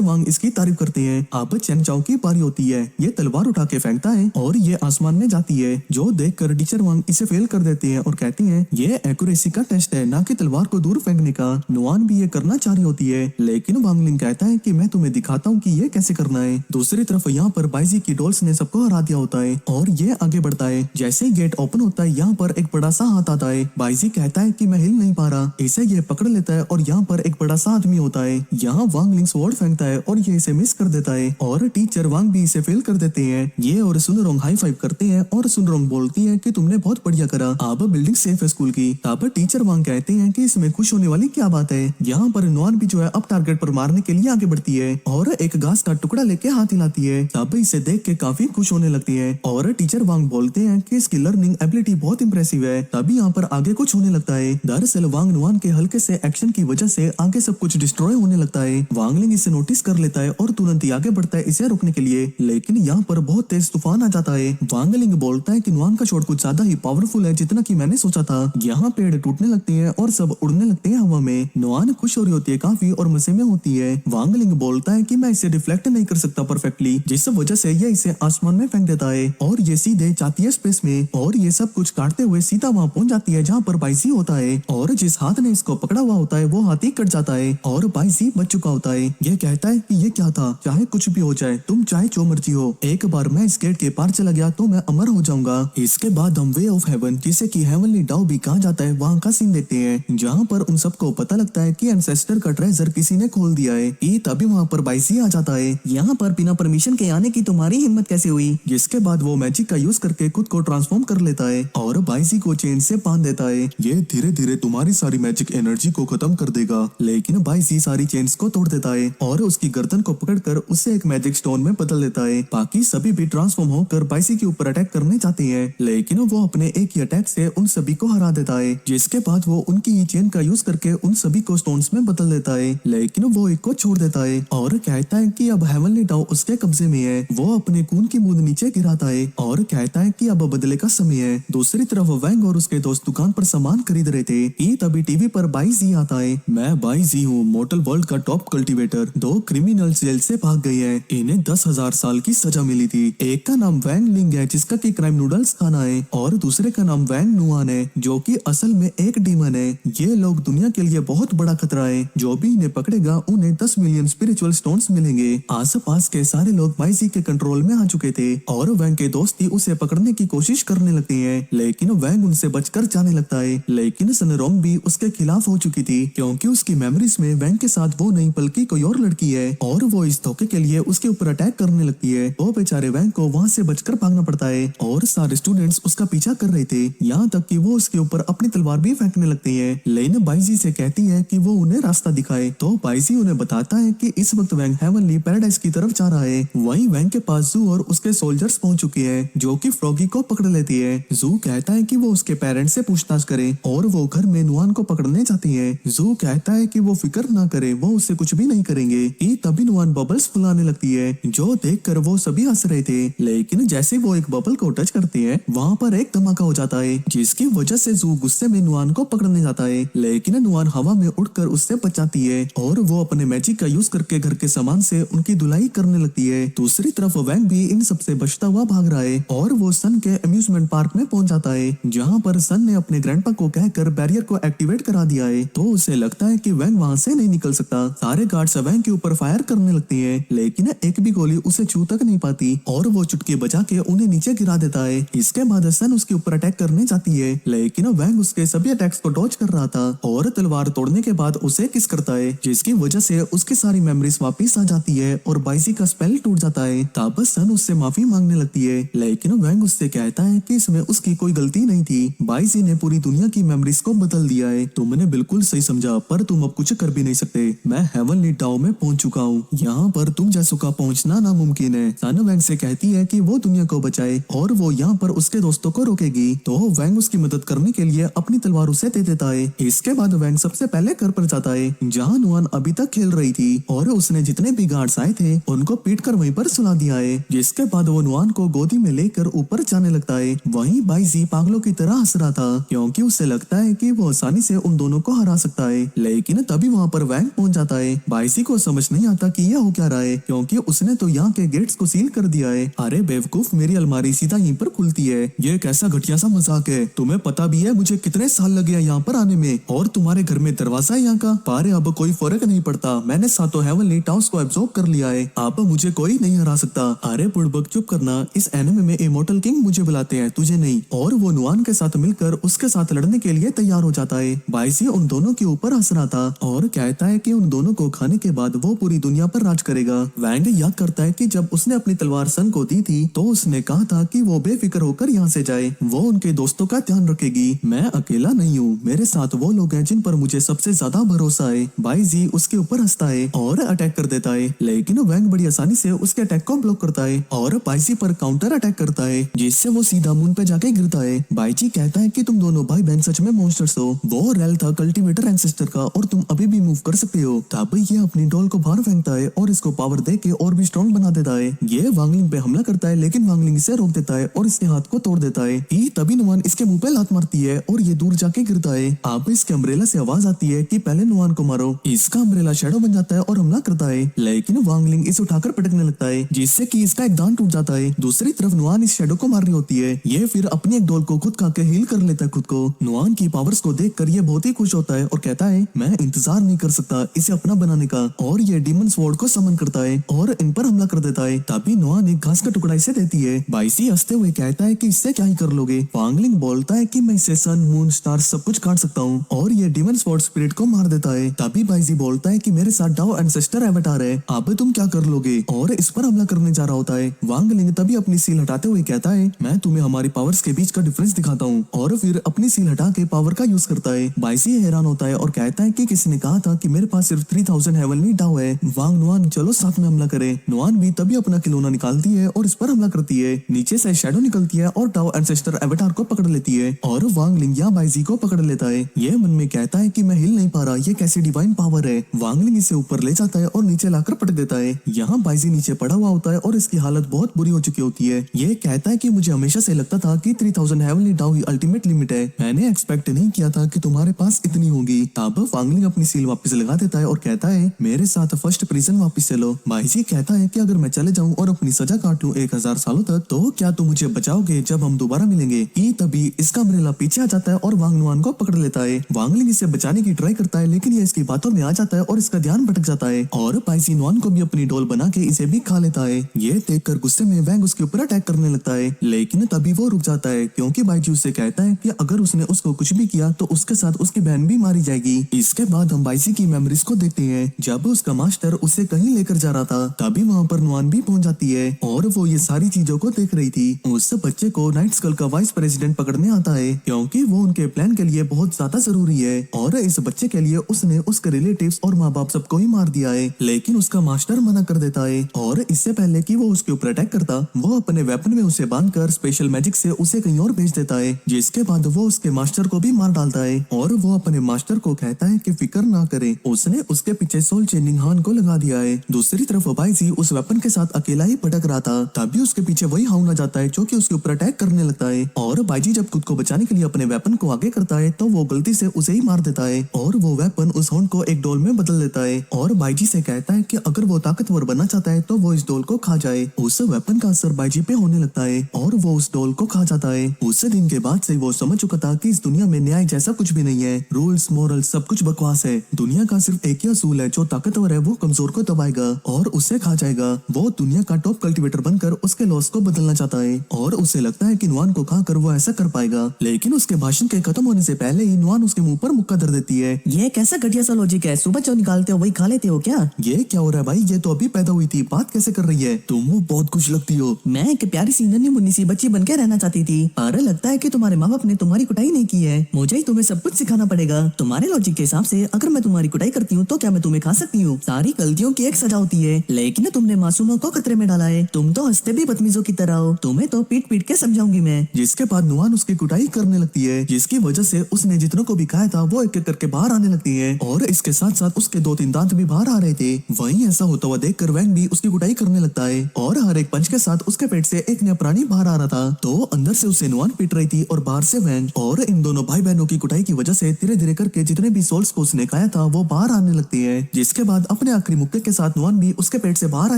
वांग इसकी तारीफ करते हैं। अब चेन चाओ की बारी होती है। ये तलवार उठा के फेंकता है और ये आसमान में जाती है, जो देखकर टीचर वांग इसे फेल कर देते हैं और कहती हैं ये एक्यूरेसी का टेस्ट है, ना कि तलवार को दूर फेंकने का। नुआन भी ये करना चाह रही होती है लेकिन वांग लिंग कहता है कि मैं तुम्हें दिखाता हूँ कि ये कैसे करना है। दूसरी तरफ यहाँ पर बाईजी की डॉल्स ने सबको हरा दिया होता है और ये आगे बढ़ता है। जैसे ही गेट ओपन होता है यहाँ पर एक बड़ा सा हाथ आता है। बाईजी कहता है कि मैं हिल नहीं पा रहा, इसे ये पकड़ लेता है और यहाँ पर एक बड़ा सा आदमी होता है। यहाँ वांग लिंग स्वॉर्ड फेंकता है और ये इसे मिस कर देता है और टीचर वांग भी इसे फेल कर देते हैं। ये और सुनरोंग हाई फाइव करते हैं और सुनरोंग बोलती है कि तुमने बहुत बढ़िया करा, अब बिल्डिंग सेफ है स्कूल की। तब टीचर वांग कहते हैं कि इसमें खुश होने वाली क्या बात है। यहाँ पर नुआन भी जो है अब टारगेट पर मारने के लिए आगे बढ़ती है और एक घास का टुकड़ा लेके हाथ हिलाती है। तब इसे देख के काफी खुश होने लगती है और टीचर वांग बोलते हैं कि इसकी लर्निंग एबिलिटी बहुत इंप्रेसिव है। तभी यहाँ पर आगे कुछ होने लगता है। दरअसल वांग नुआन के हल्के से एक्शन की वजह से आगे सब कुछ डिस्ट्रॉय होने लगता है। वांग लिंग इसे नोटिस कर लेता है और तुरंत ही आगे बढ़ता है इसे रोकने के लिए, लेकिन यहाँ पर बहुत तेज तूफान आ जाता है। वांग लिंग बोलता है कि नुआन का शॉट कुछ ज्यादा ही पावरफुल है जितना कि मैंने सोचा था। यहाँ पेड़ टूटने लगते हैं और सब उड़ने लगते हैं हवा में। नुआन खुश हो रही होती है काफी और मजे में होती है। वांग लिंग बोलता है कि मैं इसे रिफ्लेक्ट नहीं कर सकता परफेक्टली, जिस वजह से ये इसे आसमान में फेंक देता है और ये सीधे जाती है स्पेस में और ये सब कुछ काटते हुए सीधा वहाँ पहुंच जाती है जहाँ पर बाईजी होता है और जिस हाथ ने इसको पकड़ा हुआ होता है वो हाथ ही कट जाता है और बाईजी बच चुका होता है। ये कहता है कि ये क्या था, चाहे कुछ भी हो जाए, तुम चाहे जो मर्जी हो, एक बार मैं इस गेट के पार चला गया तो मैं अमर हो जाऊंगा। इसके बाद हम वे ऑफ हेवन, जिसे कि हेवनली डाओ भी कहा जाता है, वहाँ का सीन देखते हैं जहाँ पर उन सबको पता लगता है कि एंसेस्टर का ट्रेजर किसी ने खोल दिया है। तभी वहाँ पर बाईजी आ जाता है है, यहाँ पर बिना परमिशन के आने की तुम्हारी हिम्मत कैसे हुई? जिसके बाद वो मैजिक का यूज करके खुद को ट्रांसफॉर्म कर लेता है और बाइजी को चेन से बांध देता है। ये धीरे धीरे तुम्हारी सारी मैजिक एनर्जी को खत्म कर देगा। लेकिन बाइजी सारी चेन्स को तोड़ देता है और उसकी गर्दन को पकड़कर उसे एक मैजिक स्टोन में बदल देता है। बाकी सभी भी ट्रांसफॉर्म होकर बाइजी के ऊपर अटैक करने चाहते हैं, लेकिन वो अपने एक ही अटैक से उन सभी को हरा देता है। जिसके बाद वो उनकी ही चेन का यूज करके उन सभी को स्टोन्स में बदल देता है, लेकिन वो एक को छोड़ देता है और कहता है कि अब हेवनली टाउ उसके कब्जे में है। वो अपने खून की बूंद नीचे गिराता है और कहता है कि अब बदले का समय है। दूसरी तरफ वैंग और उसके दोस्त दुकान पर सामान खरीद रहे थे कि तभी टीवी पर बाइजी आता है। मैं बाइजी हूँ, मोटल वर्ल्ड का टॉप कल्टीवेटर। दो क्रिमिनल्स जेल से भाग गए हैं, इन्हें 10,000 साल की सजा मिली थी। एक का नाम वैंग लिंग है जिसका की क्राइम नूडल्स खाना है और दूसरे का नाम वैंग नुआन है जो कि असल में एक डीमन है। ये लोग दुनिया के लिए बहुत बड़ा खतरा है, जो भी इन्हें पकड़ेगा उन्हें 10 मिलियन स्पिरिचुअल स्टोन्स मिलेंगे। आसपास के सारे लोग बाइजी के कंट्रोल में आ चुके थे और वैंग के दोस्त ही उसे पकड़ने की कोशिश करने लगते हैं, लेकिन वैंग उनसे बचकर जाने लगता है। लेकिन सनरोंग भी उसके खिलाफ हो चुकी थी क्योंकि उसकी मेमोरीज में वैंग के साथ वो नहीं बल्कि कोई और लड़की है और वो इस धोखे के लिए उसके ऊपर अटैक करने लगती है। वो बेचारे वैंग को वहाँ से बचकर भागना पड़ता है और सारे स्टूडेंट्स उसका पीछा कर रहे थे, यहाँ तक कि वो उसके ऊपर अपनी तलवार भी फेंकने लगते हैं। लेन बाइजी से कहती है कि वो उन्हें रास्ता दिखाए, तो बाइजी उन्हें बताता है कि इस वक्त वैंग हेवनली पैराडाइज की तरफ जा रहा है। वहीं वैंग के पास जू और उसके सोल्जर्स पहुंच चुके हैं जो कि फ्रॉगी को पकड़ लेती है। जू कहता है कि वो उसके पेरेंट्स से पूछताछ करे और वो घर में नुआन को पकड़ने जाती है। जू कहता है कि वो फिक्र ना करे, वो उससे कुछ भी नहीं करेंगे। कि तभी नुआन बबल्स फुलाने लगती है जो देखकर वो सभी हंस रहे थे, लेकिन जैसे वो एक बबल को टच करते हैं वहाँ पर एक धमाका हो जाता है जिसकी वजह से जू गुस्से में नुआन को पकड़ने जाता है, लेकिन नुआन हवा में उड़कर उससे बचाती है और वो अपने मैजिक का यूज करके घर के सामान से उनकी धुलाई करने लगती है। दूसरी तरफ वैंग भी इन सबसे बचता हुआ भाग रहा है और वो सन के अम्यूजमेंट पार्क में पहुंच जाता है जहाँ पर सन ने अपने ग्रैंडपा को कहकर बैरियर को एक्टिवेट करा दिया है, तो उसे लगता है कि वैंग वहाँ से नहीं निकल सकता। सारे गार्ड्स वैंग के ऊपर फायर करने लगते हैं, लेकिन एक भी गोली उसे छू तक नहीं पाती और वो चुटकी बजा के उन्हें नीचे गिरा देता है। इसके बाद सन उसके ऊपर अटैक करने जाती है, लेकिन वैंग उसके सभी अटैक्स को डॉज कर रहा था और तलवार तोड़ने के बाद उसे किस करता है जिसकी वजह से उसकी सारी मेमोरीज वापस आ जाती है और बाइजी का स्पेल टूट जाता है। तब सन उससे माफी मांगने लगती है, लेकिन वैंग उससे कहता है कि इसमें उसकी कोई गलती नहीं थी, बाइजी ने पूरी दुनिया की मेमोरीज को बदल दिया है। तुमने बिल्कुल सही समझा, पर तुम अब कुछ कर भी नहीं सकते। मैं हेवनली टाउ में पहुंच चुका हूँ, यहाँ पर तुम जैसों का पहुंचना नामुमकिन है। सन वैंग से कहती है कि वो दुनिया को बचाए और वो यहाँ पर उसके दोस्तों को रोकेगी, तो वैंग उसकी मदद करने के लिए अपनी तलवार उसे दे देता है। इसके बाद वैंग सबसे पहले घर पर जाता है जहाँ नुआन अभी तक खेल रही थी और उसने जितने भी गार्ड्स आए थे उनको पीट कर वहीं पर सुला दिया है। जिसके बाद वो नुआन को गोदी में लेकर ऊपर जाने लगता है। वहीं बाइजी पागलों की तरह हंस रहा था क्योंकि उसे लगता है कि वो आसानी से उन दोनों को हरा सकता है, लेकिन तभी वहाँ पर वैंग पहुंच जाता है। बाइजी को समझ नहीं आता कि यह हो क्या रहा है क्योंकि उसने तो यहाँ के गेट्स को सील कर दिया है। अरे बेवकूफ, मेरी अलमारी सीधा यहीं पर खुलती है, ये कैसा घटिया सा मजाक है। तुम्हें पता भी है मुझे कितने साल लगे हैं यहाँ पर आने में और तुम्हारे घर में दरवाजा है यहाँ का। पारे अब कोई फर्क नहीं पड़ता, मैंने सातों हेवनली टाउस को एब्जॉर्ब कर लिया है, अब मुझे कोई नहीं हरा सकता। अरे बुड़बक चुप करना, इस एनिमे में इमॉर्टल किंग मुझे बुलाते हैं, तुझे नहीं। और वो नुआन के साथ मिलकर उसके साथ लड़ने के लिए तैयार हो जाता है। बाइजी उन दोनों के ऊपर हंस रहा था और कहता है कि उन दोनों को खाने के बाद वो पूरी दुनिया पर राज करेगा। वैंग याद करता है कि जब उसने अपनी तलवार सन को दी थी तो उसने कहा था कि वो बेफिक्र होकर यहाँ से जाए, वो उनके दोस्तों का ध्यान रखेगी। मैं अकेला नहीं हूँ, मेरे साथ वो लोग हैं जिन पर मुझे सबसे ज्यादा भरोसा है। बाइजी उसके ऊपर हंसता है और अटैक कर देता है, लेकिन वैंग बड़ी आसानी से उसके अटैक को ब्लॉक करता है और बाइजी पर काउंटर अटैक करता है जिससे वो सीधा मून पे जाके गिरता है। बाइजी कहता है कि तुम दोनों भाई बहन सच में मॉन्स्टर्स हो, वो रेल था कल्टीवेटर एंसेस्टर का और तुम अभी भी मूव कर सकते हो। तब ये अपनी डॉल को बाहर फेंकता है और इसको पावर दे के और भी स्ट्रॉन्ग बना देता है। ये वांगलिंग पे हमला करता है, लेकिन वांगलिंग इसे रोक देता है और इसके हाथ को तोड़ देता है। तभी नुआन इसके मुंह पे लात मारती है और ये दूर जाके गिरता है। अब इसके अम्ब्रेला से आवाज आती है कि पहले नुआन को मारो। इसका अम्ब्रेला शैडो बन जाता है और हमला करता है, लेकिन वांगलिंग इसे उठाकर पटकने लगता है जिससे कि इसका एक दांत टूट जाता है। दूसरी तरफ नुआन इस शैडो को मार रही होती है। ये फिर अपनी एक डॉल को खुद खा के हील कर लेता है खुद को। नुआन की पावर्स को देखकर ये बहुत ही खुश होता है और कहता है मैं इंतजार नहीं कर सकता इसे अपना बनाने का, और ये डीमन स्वॉर्ड को समन करता है और इन पर हमला कर देता है। तभी नुआन एक घास का टुकड़ा इसे देती है। बाइजी हंसते हुए कहता है कि इससे क्या ही कर लोगे। वांगलिंग बोलता है कि मैं इससे सन मून स्टार सब कुछ काट सकता हूँ और ये डीमन स्वॉर्ड स्पिरिट को मार देता है। तभी बाइजी बोलता है कि मेरे साथ डाओ एंसेस्टर एवेटार है, अब अब तुम क्या कर लोगे, और इस पर हमला करने जा रहा होता है। वांग लिंग तभी अपनी सील हटाते हुए कहता है, मैं तुम्हें हमारी पावर्स के बीच का डिफरेंस दिखाता हूँ, और फिर अपनी सील हटा के पावर का यूज करता है। बाइसी हैरान होता है और कहता है कि किसने कहा था कि मेरे पास सिर्फ 3000 हेवनली डाउ है। वांग नुआन चलो साथ में हमला करें। नुआन भी तभी अपना खिलौना निकालती है और इस पर हमला करती है। नीचे से शैडो निकलती है और टाओ एंसेस्टर एवेटार को पकड़ लेती है और वांग लिंग या बाइजी को पकड़ लेता है। ये मन में कहता है कि मैं हिल नहीं पा रहा, ये कैसी डिवाइन पावर है। वांग लिंग इसे ऊपर ले जाता है और नीचे लाकर पटक देता है। यहाँ बाइजी नीचे पड़ा हुआ होता है और इसकी हालत बहुत बुरी हो चुकी होती है। ये कहता है कि मुझे हमेशा से लगता था कि 3000 हेवनली डाउ ही अल्टीमेट लिमिट है, मैंने एक्सपेक्ट नहीं किया था कि तुम्हारे पास इतनी होगी। तब वांग लिंग अपनी सील वापस लगा देता है और कहता है, मेरे साथ फर्स्ट प्रिजन वापस चलो। बाइजी कहता है कि अगर मैं चले जाऊं और अपनी सजा काट लूं 1000 सालों तक, तो क्या तुम मुझे बचाओगे जब हम दोबारा मिलेंगे। कि तभी इसका अम्ब्रेला पीछे आ जाता है और वांग नुआन को पकड़ लेता है। वांग लिंग इसे बचाने की ट्राई करता है, लेकिन ये इसकी बातों में आ जाता है और इसका ध्यान भटक जाता है और बाइजी नुआन को भी अपनी डोल बना के इसे भी खा लेता है। ये देखकर गुस्से में वैंग उसके ऊपर अटैक करने लगता है, लेकिन तभी वो रुक जाता है क्योंकि बाइजी उससे कहता है कि अगर उसने उसको कुछ भी किया तो उसके साथ उसकी बहन भी मारी जाएगी। इसके बाद हम बाइजी की मेमोरीज को देखते हैं। जब उसका मास्टर उसे कहीं लेकर जा रहा था, तभी वहाँ पर नुआन भी पहुंच जाती है और वो ये सारी चीजों को देख रही थी। उस बच्चे को नाइट स्कल का वाइस प्रेसिडेंट पकड़ने आता है क्योंकि वो उनके प्लान के लिए बहुत ज्यादा जरूरी है, और इस बच्चे के लिए उसने उसके रिलेटिव्स और माँ बाप सबको ही मार दिया है। लेकिन उसका मास्टर मना कर देता है और इससे पहले कि वो उसके ऊपर अटैक करता, वो अपने वेपन में उसे बांधकर स्पेशल मैजिक से उसे कहीं और भेज देता है, जिसके बाद वो उसके मास्टर को भी मार डालता है और वो अपने मास्टर को कहता है कि फिक्र ना करे, उसने उसके पीछे सोल चेनिंग हान को लगा दिया है। दूसरी तरफ बाइजी उस वेपन के साथ अकेला ही भटक रहा था, तभी उसके पीछे वही हाउन आ जाता है जो कि उसके ऊपर अटैक करने लगता है। और बाइजी जब खुद को बचाने के लिए अपने वेपन को आगे करता है तो वो गलती से उसे ही मार देता है और वो वेपन उस हाउन को एक डोल में बदल देता है और बाइजी से कहता है कि अगर वो ताकतवर बनना चाहता है तो वो इस डोल को खा जाए। उस वेपन का असर बाइजी पे होने लगता है और वो उस डोल को खा जाता है। उस दिन के बाद से वो समझ चुका था कि इस दुनिया में न्याय जैसा कुछ भी नहीं है, रूल्स मोरल सब कुछ बकवास है। दुनिया का सिर्फ एक ही असूल है, जो ताकतवर है वो कमजोर को दबाएगा और उसे खा जाएगा। वो दुनिया का टॉप कल्टीवेटर बनकर उसके लॉस को बदलना चाहता है और उसे लगता है कि नुआन को खाकर वो ऐसा कर पाएगा, लेकिन उसके भाषण के खत्म होने से पहले ही नुआन उसके मुंह पर मुक्का धर देती है। ये कैसा घटिया सा लॉजिक है, सुबह जो निकालते हो वही खा लेते हो क्या? ये क्या हो रहा है भाई, ये तो अभी पैदा हुई थी, बात कैसे कर रही है? तुम बहुत खुश लगती हो। मैं एक प्यारी सी नन्ही मुन्नी सी बच्ची बनकर रहना चाहती थी, पर लगता है कि तुम्हारे माँ बाप ने तुम्हारी कुटाई नहीं की है, मुझे ही तुम्हें सब कुछ सिखाना पड़ेगा। तुम्हारे लॉजिक के हिसाब से अगर मैं तुम्हारी कुटाई करती हूँ तो क्या मैं तुम्हें खा सकती हूँ? सारी गलतियों की एक सजा होती है, लेकिन तुमने मासूमों को खतरे में डाला है। तुम तो हंसते भी बदतमीजों की तरह हो, तुम्हें तो पीट पीट के समझाऊंगी मैं। जिसके बाद नुआन उसकी कुटाई करने लगती है, जिसकी वजह से उसने जितनों को भी खाया था वो एक एक करके बाहर आने लगती है और इसके साथ साथ उसके 2-3 दांत भी बाहर आ रहे थे। वहीं ऐसा होता हुआ देखकर वैंग भी उसकी कुटाई करने लगता है और हर एक पंच के साथ उसके पेट से एक नया प्राणी बाहर आ रहा था। तो अंदर से उसे नुआन पीट रही थी और बाहर से वैंग, और इन दोनों भाई बहनों की कुटाई की वजह से धीरे धीरे करके जितने भी सोल्स को उसने खाया था वो बाहर आने लगती है। जिसके बाद अपने आखिरी मुक्के के साथ नुआन भी उसके पेट से बाहर आ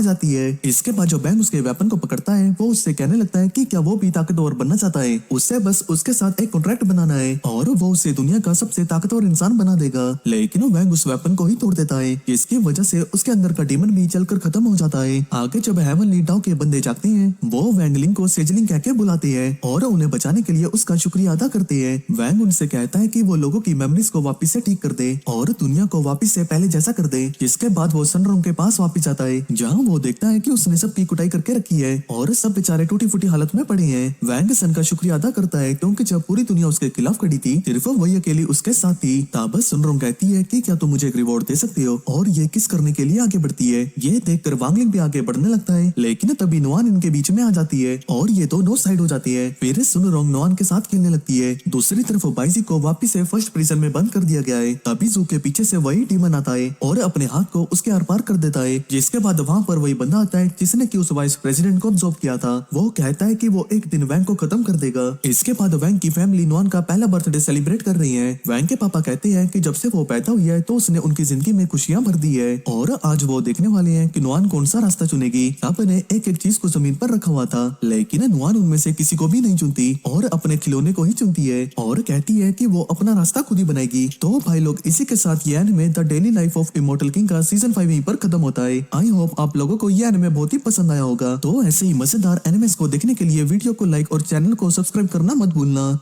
जाती है। इसके बाद जो वैंग उसके वेपन को पकड़ता है वो उससे कहने लगता है कि क्या वो भी ताकतवर बनना चाहता है, उससे बस उसके साथ एक कॉन्ट्रैक्ट बनाना है और वो उसे दुनिया का सबसे ताकतवर इंसान बना देगा। लेकिन वैंग उस वेपन को ही तोड़ देता है, जिसकी वजह से उसके अंदर का डीमन भी जलकर खत्म हो जाता है। आगे जब हेवनली डाउ के बंदे जागते हैं, वो वैंगलिंग को सेजलिंग कह के बुलाते हैं और उन्हें बचाने के लिए उसका शुक्रिया अदा करते हैं। वैंग उनसे कहता है कि वो लोगों की मेमोरीज को वापस से ठीक कर दे और दुनिया को वापस से पहले जैसा कर दे। जिसके बाद वो सनरोंग के पास वापस जाता है, जहाँ वो देखता है कि उसने सबकी कुटाई करके रखी है और सब बेचारे टूटी फूटी हालत में पड़े हैं। वैंग सन का शुक्रिया अदा करता है क्योंकि जब पूरी दुनिया उसके खिलाफ खड़ी थी, सिर्फ वही अकेली उसके साथ थी। तब सनरोंग कहती है कि क्या तुम मुझे एक रिवॉर्ड दे सकते हो, और ये किस करने के लिए आगे बढ़ती है। ये देखकर वांगलिंग भी आगे बढ़ने लगता है, लेकिन तभी नुआन इनके बीच में आ जाती है और ये दोनों साइड हो जाती है। फिर सुनरोंग नुआन के साथ खेलने लगती है। दूसरी तरफ बाइजी को वापिस से फर्स्ट प्रिजन में बंद कर दिया गया है। तभी जू के पीछे से वही डीमन आता है और अपने हाथ को उसके आर पार कर देता है। जिसके बाद वहाँ पर वही बंदा आता है जिसने कि उस वाइस प्रेसिडेंट को ऑब्जर्व किया था। वो कहता है कि वो एक दिन वैंग को खत्म कर देगा। इसके बाद वैंग की फैमिली नुआन का पहला बर्थडे सेलिब्रेट कर रही है। वैंग के पापा कहते हैं कि जब से वो पैदा हुई है तो उसने उनकी जिंदगी में खुशियां भर दी है और आज वो देखने वाले हैं कि नुआन कौन सा रास्ता चुनेगी। सब ने एक एक चीज को जमीन पर रखा हुआ था, लेकिन नुआन उनमें से किसी को भी नहीं चुनती और अपने खिलौने को ही चुनती है और कहती है कि वो अपना रास्ता खुद ही बनाएगी। तो भाई लोग, इसी के साथ ये anime the daily life of immortal king का सीजन 5 यहीं पर खत्म होता है। आई होप आप लोगों को ये एनिमे बहुत ही पसंद आया होगा। तो ऐसे ही मजेदार एनिमेस को देखने के लिए वीडियो को लाइक और चैनल को सब्सक्राइब करना मत भूलना।